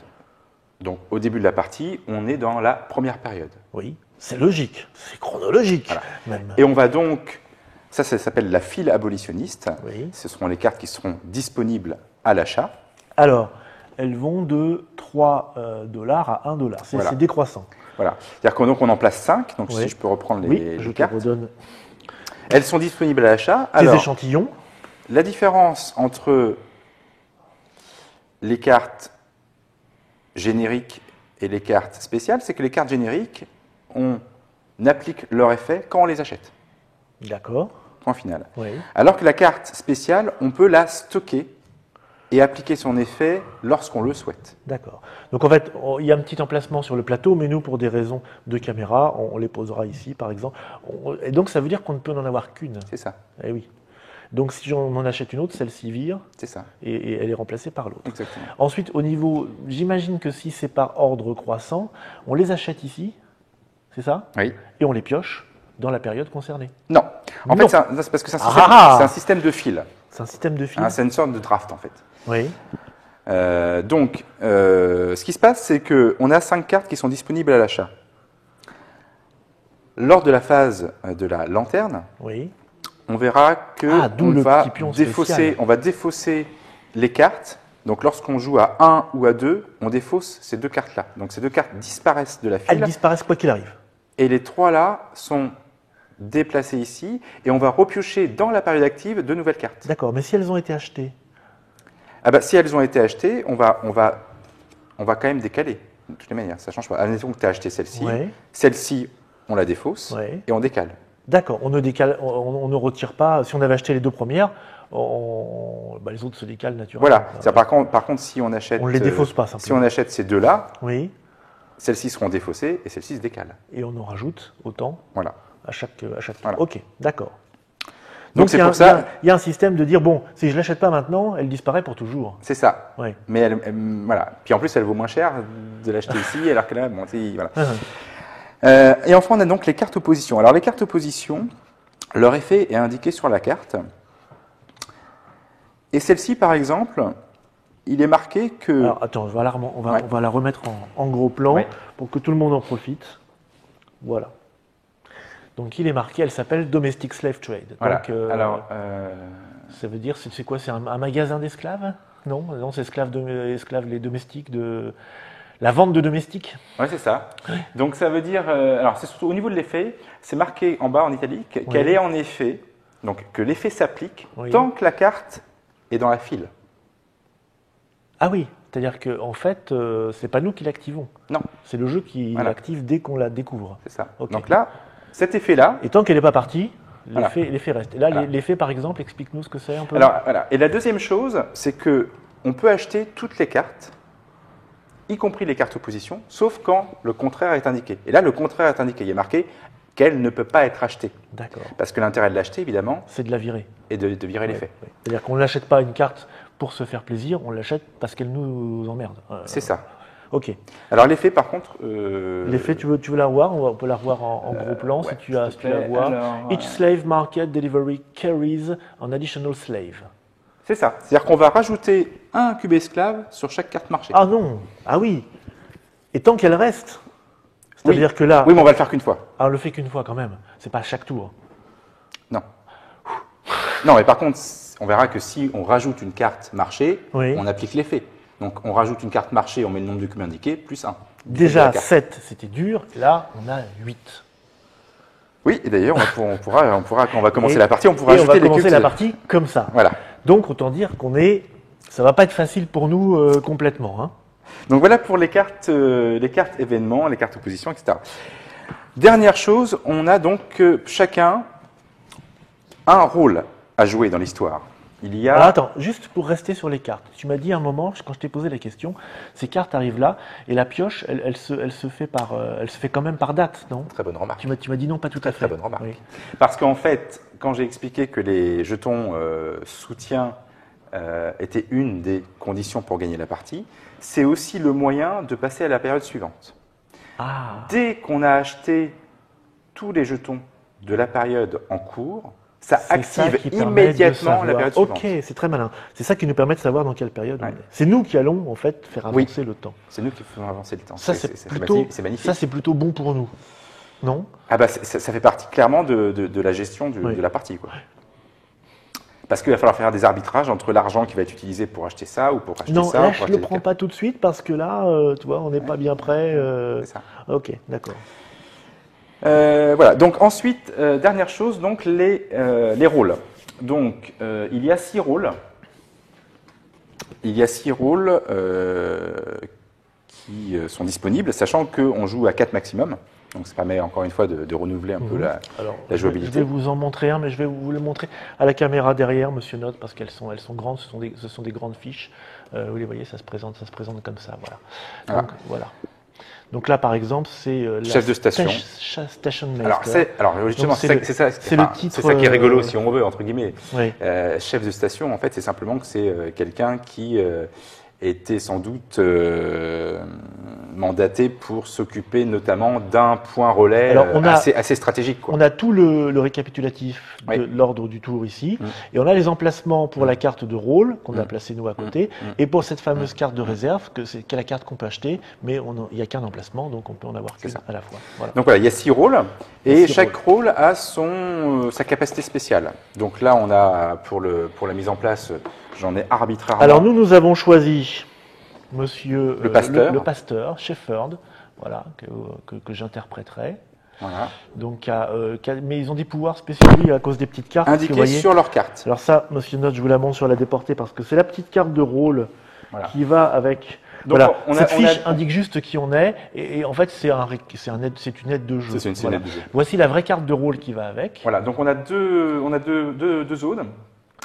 Donc, au début de la partie, on est dans la première période. Oui, c'est logique, c'est chronologique. Voilà. Même. Et on va donc, ça s'appelle la file abolitionniste. Oui. Ce seront les cartes qui seront disponibles à l'achat. Alors, elles vont de 3 $ à 1 $. C'est décroissant. Voilà. C'est-à-dire qu'on en place 5. Donc, si je peux reprendre les cartes. Je te redonne. Elles sont disponibles à l'achat. Des échantillons. La différence entre les cartes génériques et les cartes spéciales, c'est que les cartes génériques, on applique leur effet quand on les achète. D'accord. Point final. Oui. Alors que la carte spéciale, on peut la stocker et appliquer son effet lorsqu'on le souhaite. D'accord. Donc en fait, il y a un petit emplacement sur le plateau, mais nous, pour des raisons de caméra, on les posera ici, par exemple. Et donc ça veut dire qu'on ne peut en avoir qu'une. C'est ça. Eh oui. Donc si on en achète une autre, celle-ci vire. C'est ça. Et elle est remplacée par l'autre. Exactement. Ensuite, au niveau, j'imagine que si c'est par ordre croissant, on les achète ici, c'est ça? Oui. Et on les pioche dans la période concernée. Non. En fait, c'est parce que c'est un système de fil. C'est un système de fil. C'est une sorte de draft, en fait. Oui. Donc, ce qui se passe, c'est qu'on a 5 cartes qui sont disponibles à l'achat. Lors de la phase de la lanterne, on verra qu'on va défausser les cartes. Donc, lorsqu'on joue à 1 ou à 2, on défausse ces 2 cartes-là. Donc, ces 2 cartes disparaissent de la file. Elles disparaissent quoi qu'il arrive. Et les 3 là sont déplacées ici. Et on va repiocher dans la période active de nouvelles cartes. D'accord, mais si elles ont été achetées? Si elles ont été achetées, on va quand même décaler. De toutes les manières, ça ne change pas. Admettons que tu as acheté celle-ci. Celle-ci, on la défausse et on décale. D'accord, on ne retire pas. Si on avait acheté les 2 premières, les autres se décalent naturellement. Voilà. Par contre, si on achète, on ne les défausse pas simplement. Si on achète ces 2-là, celles-ci seront défaussées et celles-ci se décalent. Et on en rajoute autant à chaque voilà. Ok, d'accord. Donc c'est pour ça. Il y a un système de dire bon, si je l'achète pas maintenant, elle disparaît pour toujours. C'est ça. Oui. Mais voilà. Puis en plus, elle vaut moins cher de l'acheter ici, alors que là, voilà. Et enfin, on a donc les cartes opposition. Alors les cartes opposition, leur effet est indiqué sur la carte. Et celle-ci, par exemple, il est marqué que. Alors attends, on va la remettre en gros plan pour que tout le monde en profite. Voilà. Donc il est marqué, elle s'appelle Domestic Slave Trade. Voilà. Donc, ça veut dire, c'est quoi? C'est un magasin d'esclaves? Non, c'est esclaves les domestiques de la vente de domestiques. Oui, c'est ça. Donc ça veut dire, alors c'est surtout au niveau de l'effet, c'est marqué en bas en italique qu'elle est en effet, donc que l'effet s'applique tant que la carte est dans la file. Ah oui, c'est-à-dire que en fait, c'est pas nous qui l'activons. Non. C'est le jeu qui l'active dès qu'on la découvre. C'est ça. Okay. Donc là. Cet effet-là. Et tant qu'elle n'est pas partie, l'effet reste. Et là, l'effet, par exemple, explique-nous ce que c'est un peu. Alors, voilà. Et la deuxième chose, c'est qu'on peut acheter toutes les cartes, y compris les cartes opposition, sauf quand le contraire est indiqué. Et là, le contraire est indiqué. Il y a marqué qu'elle ne peut pas être achetée. D'accord. Parce que l'intérêt de l'acheter, évidemment, c'est de la virer. Et de virer l'effet. Oui. C'est-à-dire qu'on n'achète pas une carte pour se faire plaisir, on l'achète parce qu'elle nous emmerde. C'est ça. Ok. Alors l'effet, par contre, l'effet, tu veux la revoir? On peut la revoir en gros plan si tu la vois. Each slave market delivery carries an additional slave. C'est ça. C'est-à-dire qu'on va rajouter un cube esclave sur chaque carte marché. Ah non. Ah oui. Et tant qu'elle reste. C'est-à-dire que là. Oui, mais on va le faire qu'une fois. Ah, on le fait qu'une fois quand même. C'est pas à chaque tour. Non. Non, mais par contre, on verra que si on rajoute une carte marché, Oui. on applique l'effet. Donc on rajoute une carte marché, on met le nombre de cubes indiqués, plus 1. Déjà, 7, c'était dur. Là, on a 8. Oui, et d'ailleurs, on pourra, quand on va commencer Et- la partie, on pourra Et on va ajouter les cubes. commencer la partie comme ça. Voilà. Donc, autant dire ça va pas être facile pour nous complètement. Hein. Donc voilà pour les cartes événements, les cartes opposition, etc. Dernière chose, on a donc chacun un rôle à jouer dans l'histoire. Il y a... Alors attends, juste pour rester sur les cartes. Tu m'as dit à un moment, quand je t'ai posé la question, ces cartes arrivent là, et la pioche, elle se fait quand même par date, non? Très bonne remarque. Tu m'as dit non, pas tout à fait. Très bonne remarque. Oui. Parce qu'en fait, quand j'ai expliqué que les jetons soutien étaient une des conditions pour gagner la partie, c'est aussi le moyen de passer à la période suivante. Ah, Dès qu'on a acheté tous les jetons de la période en cours, ça c'est ça active qui permet de immédiatement la savoir. période suivante. Ok, c'est très malin. C'est ça qui nous permet de savoir dans quelle période on Ouais. est. C'est nous qui allons en fait faire Oui. avancer le temps. C'est nous qui faisons avancer le temps. Ça, c'est magnifique. Ça, c'est plutôt bon pour nous. Non? Ah bah, ça fait partie clairement de la gestion Oui. de la partie, quoi. Parce qu'il va falloir faire des arbitrages entre l'argent qui va être utilisé pour acheter ça ou pour acheter Non, ça. là, pour je ne acheter le des prends cartes. pas tout de suite parce que là, tu vois, on n'est pas bien prêt. C'est ça. Ok, d'accord. Voilà. Donc ensuite, dernière chose, donc les rôles. Donc il y a 6 rôles. Il y a 6 rôles qui sont disponibles, sachant qu'on joue à 4 maximum. Donc ça permet encore une fois de renouveler un peu Alors, la jouabilité. Je vais vous en montrer un, mais je vais vous le montrer à la caméra derrière, Monsieur Note, parce qu'elles sont grandes, ce sont des grandes fiches. Vous les voyez, ça se présente comme ça, voilà. Donc, voilà. Donc là, par exemple, c'est la Chef de station. Station Master. Alors justement, Donc, c'est c'est ça, le titre, c'est ça qui est rigolo, si on veut, entre guillemets. Oui. Chef de station, en fait, c'est simplement que c'est quelqu'un qui était sans doute mandaté pour s'occuper notamment d'un point relais Alors, assez stratégique, quoi. On a tout le récapitulatif de Oui. l'ordre du tour ici, et on a les emplacements pour la carte de rôle qu'on a placée nous à côté, et pour cette fameuse carte de réserve, qui est la carte qu'on peut acheter, mais il n'y a qu'un emplacement, donc on peut en avoir qu'une ça. à la fois. Voilà. Donc voilà, il y a 6 rôles, Il y a et 6 chaque rôle a sa capacité spéciale. Donc là, on a, pour la mise en place, j'en ai arbitrairement. Alors nous avons choisi Monsieur Le pasteur. le pasteur, Shepherd, voilà, que j'interpréterai. Voilà. Donc, mais ils ont des pouvoirs spéciaux lui, à cause des petites cartes. parce que, Indiqué vous voyez, sur leur carte. alors ça, Monsieur Note, je vous la montre sur la déportée parce que c'est la petite carte de rôle Voilà. qui va avec. Donc, Voilà, on a- cette on fiche a- indique juste qui on est, et en fait c'est une aide de jeu. C'est une Voilà. aide de jeu. Voici la vraie carte de rôle qui va avec. Voilà, donc on a deux zones.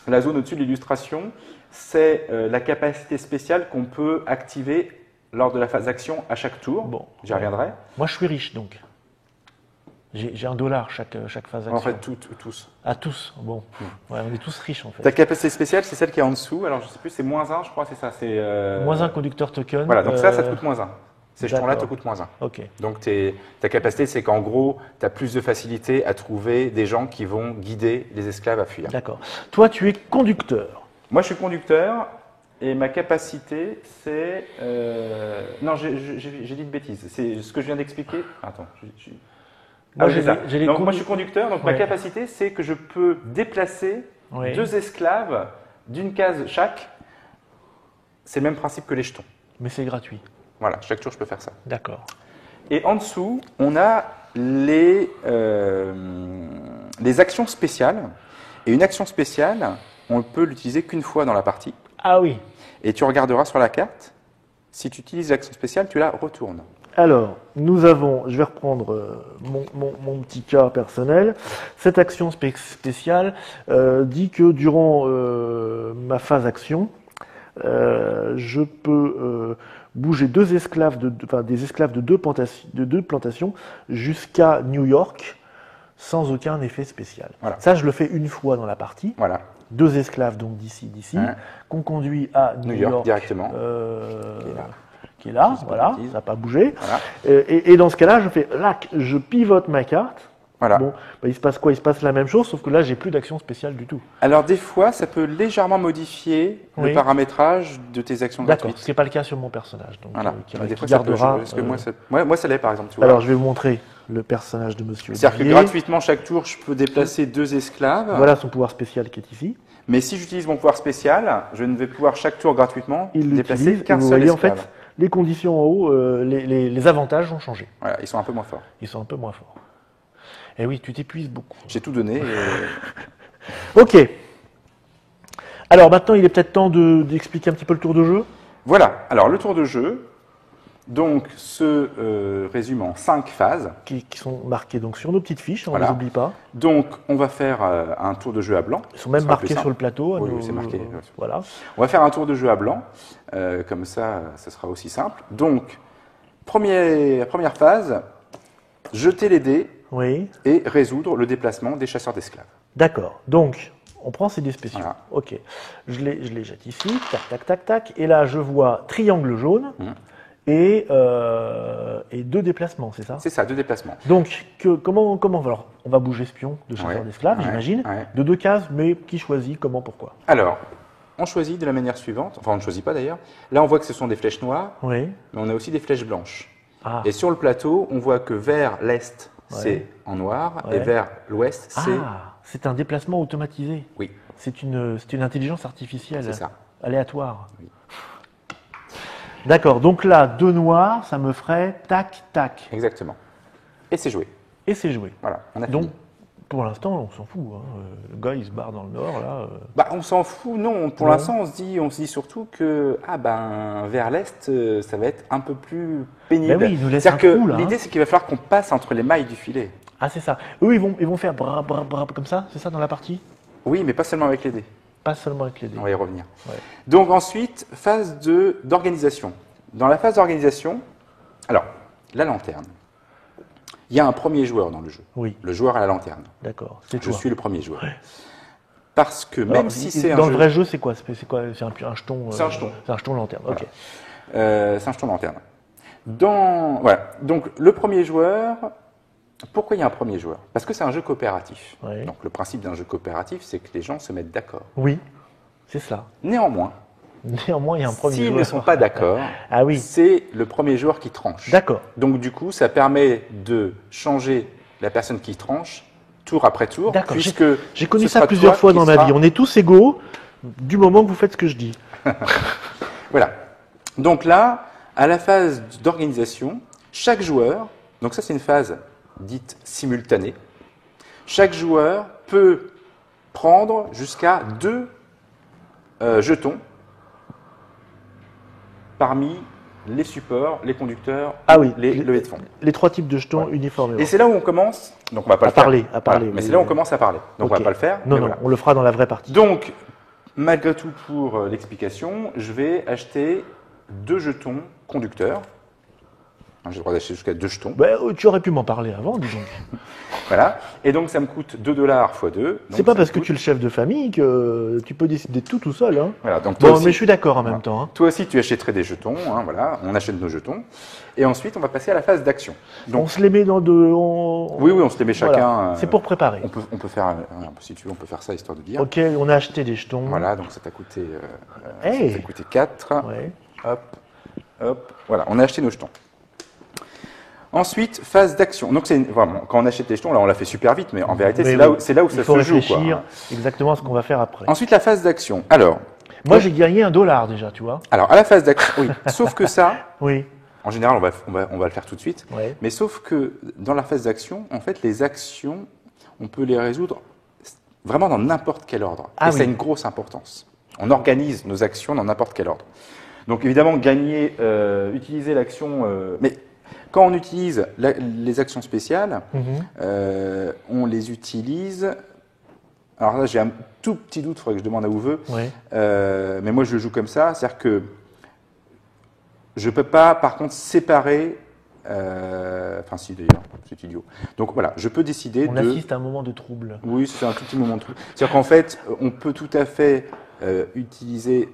La zone au-dessus de l'illustration, c'est la capacité spéciale qu'on peut activer lors de la phase d'action à chaque tour. Bon. J'y reviendrai. Moi je suis riche donc. J'ai $1 chaque phase d'action. En fait, tous. À tous. Bon, ouais, on est tous riches en fait. Ta capacité spéciale, c'est celle qui est en dessous. Alors, je sais plus, c'est -1, je crois, c'est ça. C'est Moins un conducteur token. Voilà, donc ça te coûte -1. Ces jetons-là te d'accord. coûtent -1. Ok. Donc, ta capacité, c'est qu'en gros, tu as plus de facilité à trouver des gens qui vont guider les esclaves à fuir. D'accord. Toi tu es conducteur. Moi, je suis conducteur et ma capacité, c'est... Non, j'ai dit une bêtise. C'est ce que je viens d'expliquer. Attends. Moi, oui, c'est ça. j'ai les Donc, moi, je suis conducteur, donc ma Ouais. capacité, c'est que je peux déplacer Oui. 2 esclaves d'une case chaque. C'est le même principe que les jetons. Mais c'est gratuit. Voilà, chaque tour, je peux faire ça. D'accord. Et en dessous, on a les actions spéciales. Et une action spéciale, on ne peut l'utiliser qu'une fois dans la partie. Ah oui. Et tu regarderas sur la carte, si tu utilises l'action spéciale, tu la retournes. Alors, nous avons, je vais reprendre mon petit cas personnel. Cette action spéciale dit que durant ma phase action, je peux bouger des esclaves de deux plantations jusqu'à New York sans aucun effet spécial. Voilà. Ça, je le fais une fois dans la partie. Voilà. 2 esclaves donc d'ici, Ouais. qu'on conduit à New York directement. Qui est là, Je dis pas de voilà, bêtises. ça n'a pas bougé. Voilà. Et dans ce cas-là, je fais lac, je pivote ma carte. Voilà. Bon, bah, il se passe quoi? Il se passe la même chose, sauf que là, j'ai plus d'action spéciale du tout. Alors des fois, ça peut légèrement modifier Oui. le paramétrage de tes actions D'accord, gratuites. ce qui n'est pas le cas sur mon personnage. Donc, Voilà. qui Des fois, qui ça peut gardera. changer, parce que moi, ça l'est par exemple. Tu vois. Alors, je vais vous montrer le personnage de Monsieur C'est-à-dire que Olivier. gratuitement, chaque tour, je peux déplacer 2 esclaves. Voilà son pouvoir spécial qui est ici. Mais si j'utilise mon pouvoir spécial, je ne vais pouvoir chaque tour gratuitement Il déplacer l'utilise. qu'un Vous seul voyez, en esclave. fait, les conditions en haut, les avantages ont changé. Voilà, ils sont un peu moins forts. Ils sont un peu moins forts. Et oui, tu t'épuises beaucoup. J'ai tout donné. Ok. Alors maintenant, il est peut-être temps d'expliquer un petit peu le tour de jeu. Voilà, alors le tour de jeu donc, se résume en 5 phases. Qui sont marquées donc, sur nos petites fiches, on ne Voilà. les oublie pas. Donc, on va faire un tour de jeu à blanc. Ils sont même Ce sera plus marqués simple. sur le plateau. à Oui, nos- c'est marqué. Voilà. On va faire un tour de jeu à blanc, comme ça, ça sera aussi simple. Donc, première phase, jeter les dés Oui. et résoudre le déplacement des chasseurs d'esclaves. D'accord. Donc, on prend ces dés spéciaux. Voilà. Ok. Je les jette ici. Tac, tac, tac, tac. Et là, je vois triangle jaune et 2 déplacements, c'est ça? C'est ça, 2 déplacements. Donc, comment alors, on va bouger espion de chasseur Ouais, d'esclaves, ouais, j'imagine. ouais. De 2 cases, mais qui choisit, comment, pourquoi? Alors, on choisit de la manière suivante, enfin on ne choisit pas d'ailleurs. Là, on voit que ce sont des flèches noires, Oui. mais on a aussi des flèches blanches. Ah. Et sur le plateau, on voit que vers l'est, Ouais. c'est en noir, Ouais. et vers l'ouest, c'est... Ah, c'est un déplacement automatisé. Oui, C'est une intelligence artificielle. c'est ça. Aléatoire. Oui. D'accord, donc là, 2 noirs, ça me ferait tac, tac. Exactement. Et c'est joué. Et c'est joué. Voilà, on a Donc, fini. pour l'instant, on s'en fout. Hein. Le gars, il se barre dans le nord, là. Bah, on s'en fout, non. Pour Non. l'instant, on se dit surtout que vers l'est, ça va être un peu plus pénible. Ben oui, il nous laisse C'est-à-dire un que trou, là, l'idée, hein. c'est qu'il va falloir qu'on passe entre les mailles du filet. Ah, c'est ça. Eux, ils vont faire bra, bra, bra, comme ça, c'est ça dans la partie? Oui, mais pas seulement avec les dés. Pas seulement avec les dés. On va y revenir. Ouais. Donc ensuite, phase d'organisation. Dans la phase d'organisation, alors, la lanterne. Il y a un premier joueur dans le jeu. Oui, Le joueur à la lanterne. d'accord. C'est Je toi. suis le premier joueur. Parce que même Alors, si c'est un dans jeu... le vrai jeu, c'est quoi? C'est quoi? C'est un jeton. C'est un jeton. C'est un jeton lanterne. Ok. c'est un jeton lanterne. Voilà. Donc, le premier joueur... Pourquoi il y a un premier joueur? Parce que c'est un jeu coopératif. Ouais. Donc, le principe d'un jeu coopératif, c'est que les gens se mettent d'accord. Oui, c'est ça. Néanmoins, Néanmoins, il y a un premier s'ils joueur. ne sont pas d'accord, Ah oui. c'est le premier joueur qui tranche. D'accord. Donc, du coup, ça permet de changer la personne qui tranche tour après tour. D'accord. Puisque J'ai connu ce ça sera plusieurs toi fois qui dans ma sera- vie. On est tous égaux du moment que vous faites ce que je dis. Voilà. Donc là, à la phase d'organisation, chaque joueur, donc ça c'est une phase dite simultanée, chaque joueur peut prendre jusqu'à 2 jetons parmi les supports, les conducteurs, Ah oui, les levées de fonds. Les 3 types de jetons Ouais. uniformément. Et c'est là où on commence, donc on va pas À le faire. parler, à parler, Voilà. Mais oui, c'est là où on oui. commence à parler. Donc on Ok. va pas le faire. Non, mais non, voilà. on le fera dans la vraie partie. Donc, malgré tout, pour l'explication, je vais acheter 2 jetons conducteurs. Hein, j'ai le droit d'acheter jusqu'à 2 jetons. Ben, tu aurais pu m'en parler avant, dis donc. Voilà. Et donc, ça me coûte $2 x 2. C'est pas parce que tu es le chef de famille que tu peux décider de tout seul. Hein. Voilà. Donc, toi Bon, aussi, mais je suis d'accord en même Voilà. temps. Hein. toi aussi, tu achèterais des jetons. Hein, voilà. On achète nos jetons. Et ensuite, on va passer à la phase d'action. Donc, On se les met dans deux. oui, on se les met chacun. Voilà. C'est pour préparer. On peut faire, si tu veux, on peut faire ça histoire de dire. Ok, on a acheté des jetons. Voilà. Donc, ça t'a coûté, Hey. ça t'a coûté 4. Ouais. Hop, hop, voilà, on a acheté nos jetons. Ensuite, phase d'action. Donc, vraiment, quand on achète les jetons, là, on l'a fait super vite, mais en vérité, Mais c'est là où Il ça faut se joue. réfléchir Quoi. exactement à ce qu'on va faire après. Ensuite, la phase d'action. Alors, Moi, j'ai gagné $1 déjà, tu vois. à la phase d'action, oui. Sauf que ça, Oui. en général, on va le faire tout de suite. Ouais. Mais sauf que dans la phase d'action, en fait, les actions, on peut les résoudre vraiment dans n'importe quel ordre. Ah et ça a oui. une grosse importance. On organise nos actions dans n'importe quel ordre. Donc évidemment, utiliser l'action... mais quand on utilise les actions spéciales, Mhm. on les utilise... Alors là, j'ai un tout petit doute, il faudrait que je demande à Uwe. Ouais. Mais moi, je le joue comme ça. C'est-à-dire que je ne peux pas, par contre, séparer... Enfin, si, d'ailleurs, c'est idiot. Donc voilà, je peux décider On de... assiste à un moment de trouble. Oui, c'est un tout petit moment de truc. C'est-à-dire qu'en fait, on peut tout à fait utiliser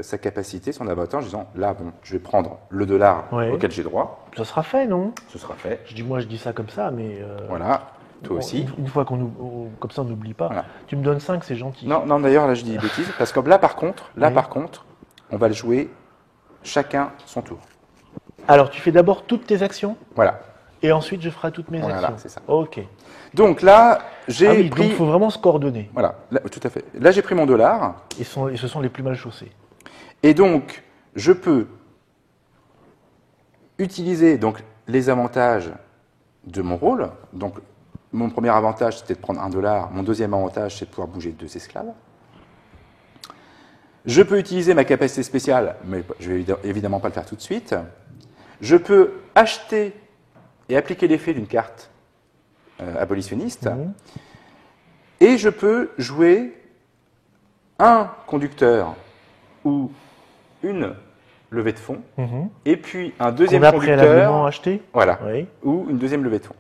sa capacité, son avantage, en disant, là, bon, je vais prendre le $, Ouais. auquel j'ai droit. Ça sera fait, non? Ce sera fait. Moi, je dis ça comme ça, mais. Voilà, toi bon, aussi. Une fois comme ça, on n'oublie pas. Voilà. Tu me donnes 5, c'est gentil. Non, non, d'ailleurs, là, je dis des bêtises. Parce que là, par contre, on va le jouer chacun son tour. Alors, tu fais d'abord toutes tes actions Voilà. Et ensuite, je ferai toutes mes Voilà, actions. c'est ça. Ok. Donc là, j'ai Ah oui, pris... donc il faut vraiment se coordonner. Voilà, là, tout à fait. Là, j'ai pris mon dollar. Et ce sont les plus mal chaussés. Et donc, je peux utiliser donc, les avantages de mon rôle. Donc, mon premier avantage, c'était de prendre $1. Mon deuxième avantage, c'est de pouvoir bouger 2 esclaves. Je peux utiliser ma capacité spéciale, mais je ne vais évidemment pas le faire tout de suite. Je peux acheter et appliquer l'effet d'une carte abolitionniste. Et je peux jouer un conducteur ou une levée de fonds, et puis un deuxième On a conducteur, préalablement acheté. voilà, Oui. ou une deuxième levée de fonds.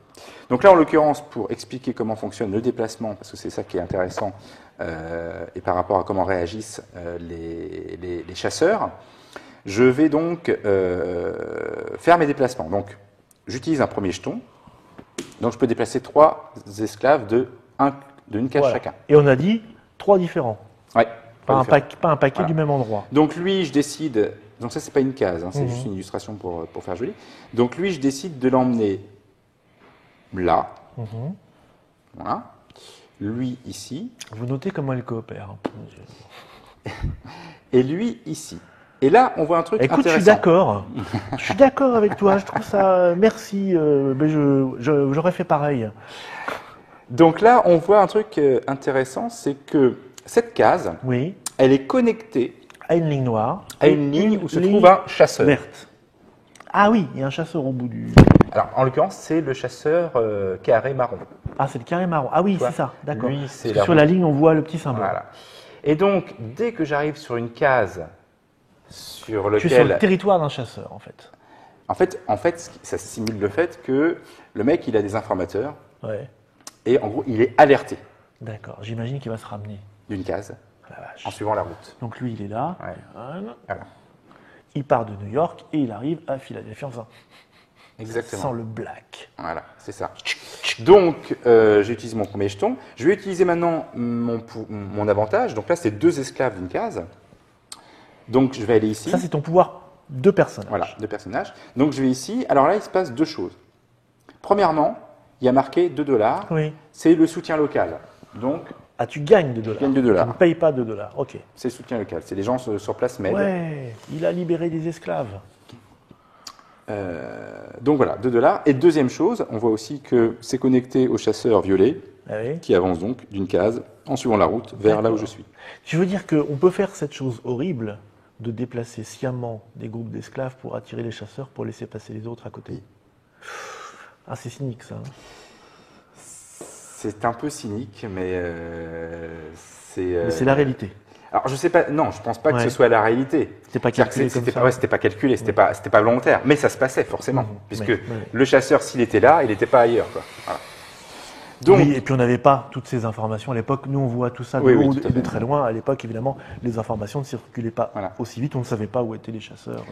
Donc là, en l'occurrence, pour expliquer comment fonctionne le déplacement, parce que c'est ça qui est intéressant, et par rapport à comment réagissent les chasseurs, je vais donc faire mes déplacements. Donc, j'utilise un premier jeton, donc je peux déplacer 3 esclaves d'une case Voilà. chacun. Et on a dit 3 différents. Ouais, Pas un paquet Voilà. du même endroit. Donc lui, je décide, donc ça c'est pas une case, hein, c'est juste une illustration pour faire joli. Donc lui, je décide de l'emmener là, voilà. Lui ici, Vous notez comment elle coopère. et lui ici. Et là, on voit un truc Écoute, intéressant. je suis d'accord. Je suis d'accord avec toi. Je trouve ça. Merci. Mais j'aurais fait pareil. Donc là, on voit un truc intéressant, c'est que cette case, Oui. elle est connectée À une ligne noire. à une ligne où se ligne trouve un chasseur. verte. Ah oui, il y a un chasseur au bout du. Alors, en l'occurrence, c'est le chasseur carré marron. Ah, c'est le carré marron. Ah oui, Toi, c'est ça. D'accord. lui, Parce c'est que la sur la ligne, on voit le petit symbole. Voilà. Et donc, dès que j'arrive sur une case sur Tu es sur le lequel... territoire d'un chasseur, en fait. En fait, ça simule le fait que le mec, il a des informateurs Ouais. et en gros, il est alerté D'accord. J'imagine qu'il va se ramener. d'une case La vache. en suivant la route. Donc lui, il est là. Ouais. Voilà. Voilà. Il part de New York et il arrive à Philadelphie. Enfin, Exactement. sans le black. Voilà, c'est ça. Donc, j'utilise mon premier jeton. Je vais utiliser maintenant mon avantage. Donc là, c'est 2 esclaves d'une case. Donc, je vais aller ici. Ça, c'est ton pouvoir de personnages. Voilà, 2 personnages. Donc, je vais ici. Alors là, il se passe 2 choses. Premièrement, il y a marqué $2. Oui. C'est le soutien local. Donc, Ah, tu gagnes $2. Je gagne $2. Tu ne payes pas $2. Ok. c'est le soutien local. C'est les gens sur place m'aident. Ouais, il a libéré des esclaves. Donc voilà, $2. Et deuxième chose, on voit aussi que c'est connecté au chasseur violet, Ah oui. qui avance donc d'une case en suivant la route vers là où je suis. Tu veux dire qu'on peut faire cette chose horrible de déplacer sciemment des groupes d'esclaves pour attirer les chasseurs pour laisser passer les autres à côté? Ah, c'est cynique ça. Hein. C'est un peu cynique, mais Mais c'est la réalité. Alors je sais pas, non, je pense pas que Ouais. ce soit la réalité. C'était pas C'est-à-dire que calculé comme c'était ça. pas, ouais, c'était pas calculé, c'était pas volontaire, mais ça se passait forcément, puisque ouais. le chasseur, s'il était là, il n'était pas ailleurs, quoi. Voilà. Donc, Oui, et puis on n'avait pas toutes ces informations à l'époque. Nous, on voit tout ça de Oui, oui, haut tout à et de fait. très loin. À l'époque, évidemment, les informations ne circulaient pas Voilà. aussi vite. On ne savait pas où étaient les chasseurs.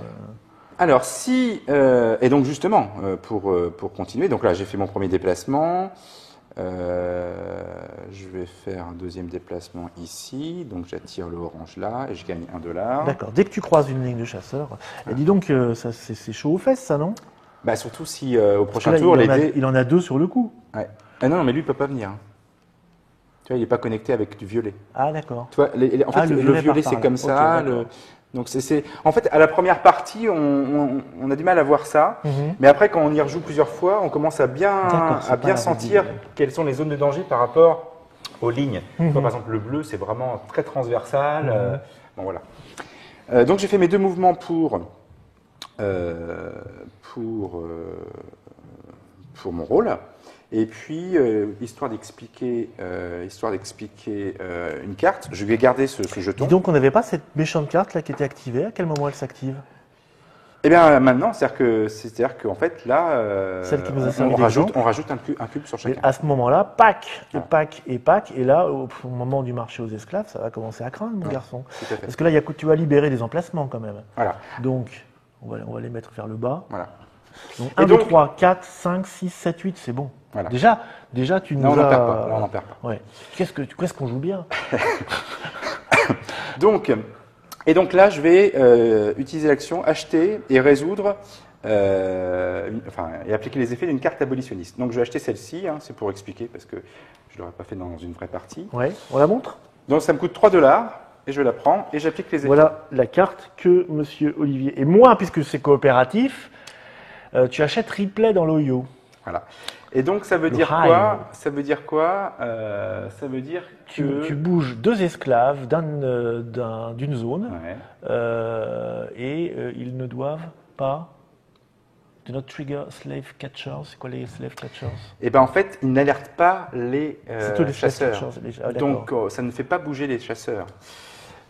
alors si et donc justement pour continuer, donc là j'ai fait mon premier déplacement. Je vais faire un deuxième déplacement ici, donc j'attire le orange là et je gagne $1. D'accord. Dès que tu croises une ligne de chasseurs, et dis donc, ça, c'est chaud aux fesses, ça, non? Bah surtout si au Parce que prochain là, tour il, les en a, dés. il en a 2 sur le coup. Ouais. Ah non, mais lui il peut pas venir. Hein. Tu vois, il n'est pas connecté avec du violet. Ah, d'accord. Tu vois, en fait, le le violet violet part c'est par comme là. ça. Ok, d'accord. Donc en fait, à la première partie, on a du mal à voir ça, mais après, quand on y rejoue plusieurs fois, on commence à bien, c'est pas sentir visible. quelles sont les zones de danger par rapport aux lignes. Tu vois, par exemple, le bleu, c'est vraiment très transversal. Bon, voilà. Donc, j'ai fait mes 2 mouvements pour mon rôle. Et puis, histoire d'expliquer une carte, je vais garder ce jeton. Dis donc, on n'avait pas cette méchante carte là qui était activée. À quel moment elle s'active? Eh bien, maintenant, c'est-à-dire qu'en fait, là, Celle qui nous a servi on d'exemple. rajoute un cube sur Et chacun. à ce moment-là, pack, et Ah. pack, et pack. Et là, au moment du marché aux esclaves, ça va commencer à craindre, mon garçon. Tout à fait. Parce que là, tu vas libérer des emplacements quand même. Voilà, Donc, on va les mettre vers le bas. voilà. Donc, Et 1, 2, donc- 3, 4, 5, 6, 7, 8, c'est bon. Voilà. Déjà, tu nous Là, on as... n'en perd pas. Là, on n'en perd pas. Ouais. Qu'est-ce qu'on joue bien? Donc là, je vais utiliser l'action acheter et résoudre et appliquer les effets d'une carte abolitionniste. Donc je vais acheter celle-ci, hein, c'est pour expliquer parce que je ne l'aurais pas fait dans une vraie partie. Ouais, on la montre? Donc ça me coûte 3 $ et je la prends et j'applique les effets. Voilà la carte que Monsieur Olivier. Et moi, puisque c'est coopératif, tu achètes replay dans l'Oyo. Voilà. Et donc ça veut dire high. quoi? Ça veut dire quoi? Ça veut dire que Tu bouges 2 esclaves d'une zone ouais. et ils ne doivent pas. Do not trigger slave catchers. C'est quoi les slave catchers? Et ben en fait, ils n'alertent pas les C'est tous les chasseurs. slave catchers. Ah, Donc ça ne fait pas bouger les chasseurs.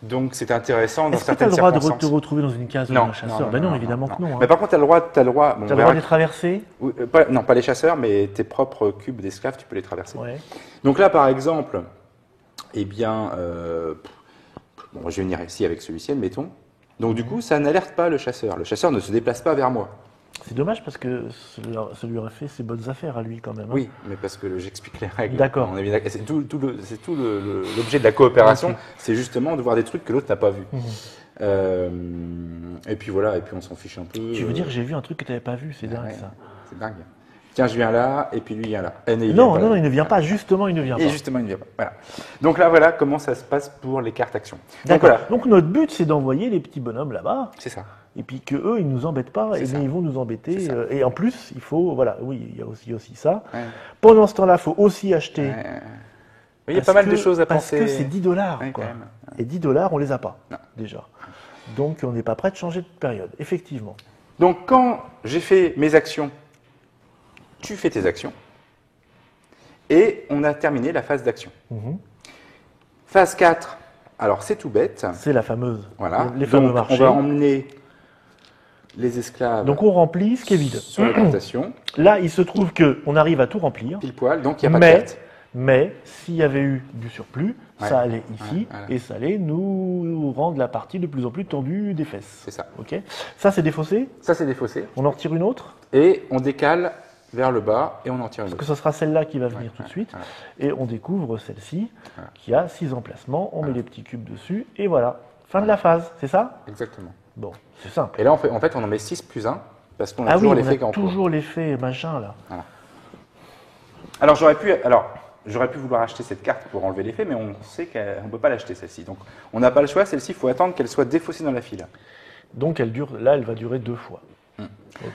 Donc c'est intéressant dans Est-ce que tu as certaines le droit de circonstances. te retrouver dans une case Non, d'un chasseur? Ben non, évidemment que non. Mais par contre, tu as le droit. Bon, Tu as on le droit verra de les traverser? Oui, non, pas les chasseurs, mais tes propres cubes d'esclaves, tu peux les traverser. Ouais. Donc là, par exemple, eh bien, bon, je vais venir ici avec celui-ci, admettons. Donc du coup, ça n'alerte pas le chasseur. Le chasseur ne se déplace pas vers moi. C'est dommage parce que ça lui aurait fait ses bonnes affaires à lui quand même. Hein. Oui, mais parce que j'explique les règles. D'accord. On est bien d'accord. C'est tout l'objet de la coopération, Ok. c'est justement de voir des trucs que l'autre n'a pas vus. Et puis voilà, et puis on s'en fiche un peu. Tu veux dire que j'ai vu un truc que tu n'avais pas vu, c'est dingue Ouais, ça. C'est dingue. Tiens, je viens là, et puis lui vient là. Il Non, vient pas. il ne vient pas, justement, il ne vient Et pas. justement, il ne vient pas. Voilà. Donc là, voilà comment ça se passe pour les cartes actions. Donc D'accord. voilà, Donc notre but, c'est d'envoyer les petits bonhommes là-bas, c'est ça. et puis que eux, ils nous embêtent pas, C'est et ça. ils vont nous embêter. C'est ça. Et en plus, il faut, voilà, oui, il y a aussi ça. Ouais. Pendant ce temps-là, il faut aussi acheter. Ouais. Il y a Parce pas mal de que- choses à parce penser. que c'est 10 $, Ouais, quoi. quand même. Et 10 $, on les a pas, Non. déjà. Donc on n'est pas prêt de changer de période, effectivement. Donc quand j'ai fait mes actions, tu fais tes actions, et on a terminé la phase d'action. Mhm. Phase 4, alors c'est tout bête. C'est la fameuse, Voilà. les fameux Donc marchés. on va emmener les esclaves Donc on remplit ce qui est vide. sur la plantation, Là, il se trouve qu'on arrive à tout remplir. pile poil, donc il n'y a pas de carte. Mais s'il y avait eu du surplus, Ouais. ça allait ici Ouais, voilà. et ça allait nous rendre la partie de plus en plus tendue des fesses. C'est ça. Ok. Ça, c'est défaussé. Ça c'est défaussé. On en retire une autre. Et on décale vers le bas et on en tire une Parce que autre. ce sera celle-là qui va venir tout de ouais, suite. voilà. Et on découvre celle-ci Voilà. qui a 6 emplacements. On met les petits cubes dessus et voilà. Fin de la phase. C'est ça? Exactement. Bon, c'est simple. Et là, en fait, on en met 6 plus 1, parce qu'on a Ah oui, toujours on l'effet a qui est en cours. toujours l'effet machin là. Alors, j'aurais pu vouloir acheter cette carte pour enlever l'effet, mais on sait qu'on ne peut pas l'acheter, celle-ci. Donc, on n'a pas le choix. Celle-ci, il faut attendre qu'elle soit défaussée dans la file. Donc elle dure. Là, elle va durer 2 fois.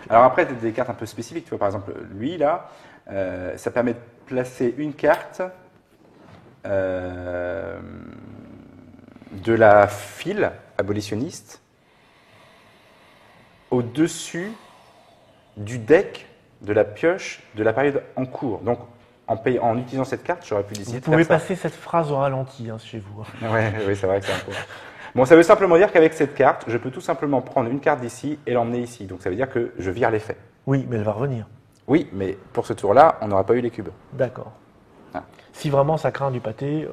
Alors après, tu as des cartes un peu spécifiques. Tu vois, par exemple, lui, là, ça permet de placer une carte de la file abolitionniste au-dessus du deck de la pioche de la période en cours. Donc, en utilisant cette carte, j'aurais pu décider Vous de pouvez faire ça. passer cette phrase au ralenti chez vous. Oui, c'est vrai que c'est un peu... Bon, ça veut simplement dire qu'avec cette carte, je peux tout simplement prendre une carte d'ici et l'emmener ici. Donc ça veut dire que je vire l'effet. Oui, mais elle va revenir. Oui, mais pour ce tour-là, on n'aura pas eu les cubes. D'accord. Ah. Si vraiment ça craint du pâté,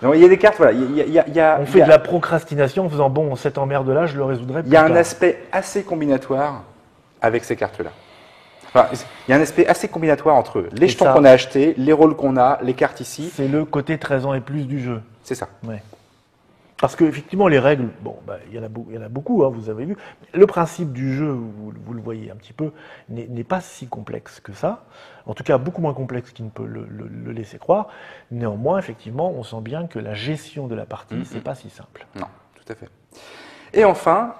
Donc il y a des cartes, voilà. Il y a, on fait de la procrastination en faisant bon, cette emmerde-là, je le résoudrai plus Il y a un tard. aspect assez combinatoire avec ces cartes-là. Enfin, il y a un aspect assez combinatoire entre les jetons ça- qu'on a achetés, les rôles qu'on a, les cartes ici. C'est le côté 13 ans et plus du jeu. C'est ça. Ouais. Parce qu'effectivement, les règles, bon, il y en a beaucoup, hein, vous avez vu. Le principe du jeu, vous le voyez un petit peu, n'est pas si complexe que ça. En tout cas, beaucoup moins complexe qu'il ne peut le laisser croire. Néanmoins, effectivement, on sent bien que la gestion de la partie, c'est pas si simple. Non, tout à fait. Et enfin,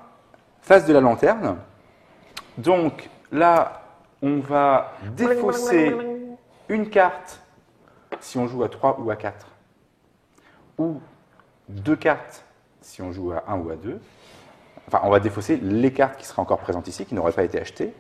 phase de la lanterne. Donc là, on va défausser une carte si on joue à 3 ou à 4, ou 2 cartes si on joue à 1 ou à 2. Enfin, on va défausser les cartes qui seraient encore présentes ici, qui n'auraient pas été achetées.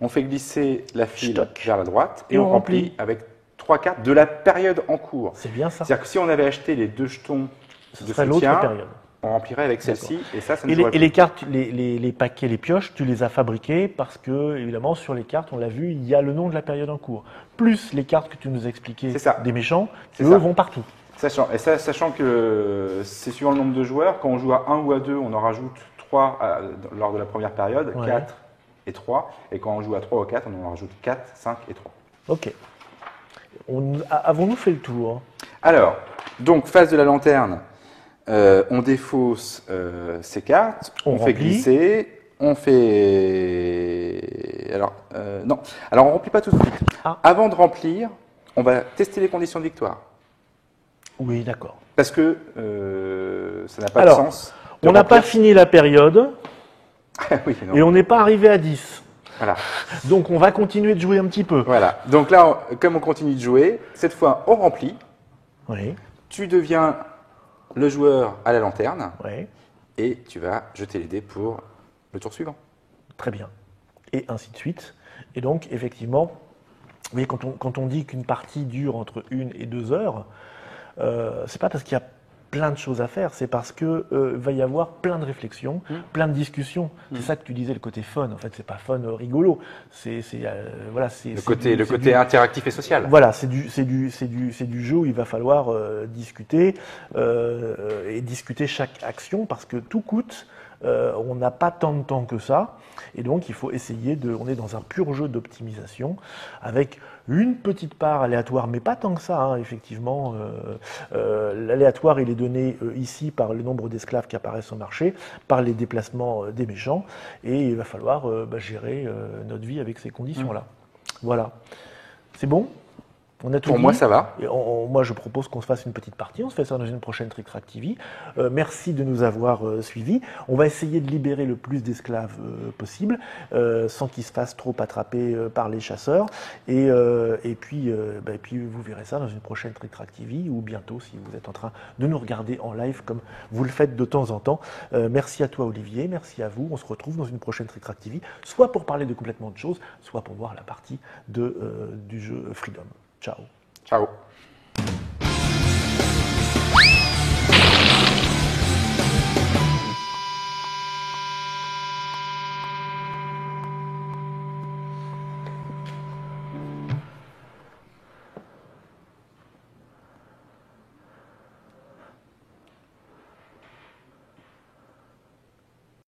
On fait glisser la file Stock. vers la droite Et on remplit avec 3 cartes de la période en cours. C'est bien ça. C'est-à-dire que si on avait aché les 2 jetons Ce de serait l'autre soutien, période. on remplirait avec celle-ci, et ça ne Et jouerait les cartes, les paquets, les pioches, tu les as fabriquées parce que, évidemment, sur les cartes, on l'a vu, il y a le nom de la période en cours. Plus les cartes que tu nous expliquais C'est ça. des méchants, C'est eux ça. vont partout. Sachant que c'est suivant le nombre de joueurs, quand on joue à 1 ou à 2, on en rajoute 3 lors de la première période, Ouais. 4 et 3. Et quand on joue à 3 ou 4, on en rajoute 4, 5 et 3. Ok. Avons-nous fait le tour? Alors, donc, phase de la lanterne, on défausse ces cartes, On on fait remplit. glisser, on fait Alors, non. Alors, on remplit pas tout de suite. Ah. Avant de remplir, on va tester les conditions de victoire. Oui, d'accord. Parce que ça n'a pas Alors, de sens. On n'a pas fini la période Oui, non. et on n'est pas arrivé à 10. Voilà. Donc on va continuer de jouer un petit peu. Voilà. Donc là, comme on continue de jouer, cette fois, on remplit. Oui, Tu deviens le joueur à la lanterne oui, et tu vas jeter les dés pour le tour suivant. très bien. Et ainsi de suite. Et donc, effectivement, vous voyez, quand on dit qu'une partie dure entre 1 et 2 heures, c'est pas parce qu'il y a plein de choses à faire, c'est parce que va y avoir plein de réflexions, plein de discussions. C'est ça que tu disais, le côté fun. En fait, c'est pas fun rigolo. Voilà, Le côté interactif et social. Voilà, c'est du jeu où il va falloir discuter et discuter chaque action parce que tout coûte. On n'a pas tant de temps que ça, et donc il faut essayer on est dans un pur jeu d'optimisation avec une petite part aléatoire, mais pas tant que ça, hein, effectivement. L'aléatoire, il est donné ici par le nombre d'esclaves qui apparaissent au marché, par les déplacements des méchants, et il va falloir gérer notre vie avec ces conditions-là. Voilà. C'est bon ? On a tout Pour dit. moi, ça va. Et moi, je propose qu'on se fasse une petite partie. On se fait ça dans une prochaine Trick Track TV. Merci de nous avoir suivis. On va essayer de libérer le plus d'esclaves possible, sans qu'ils se fassent trop attraper par les chasseurs. Et puis, vous verrez ça dans une prochaine Trick Track TV ou bientôt si vous êtes en train de nous regarder en live comme vous le faites de temps en temps. Merci à toi, Olivier. Merci à vous. On se retrouve dans une prochaine Trick Track TV, soit pour parler de complètement autre chose, soit pour voir la partie du jeu Freedom. Ciao. Ciao.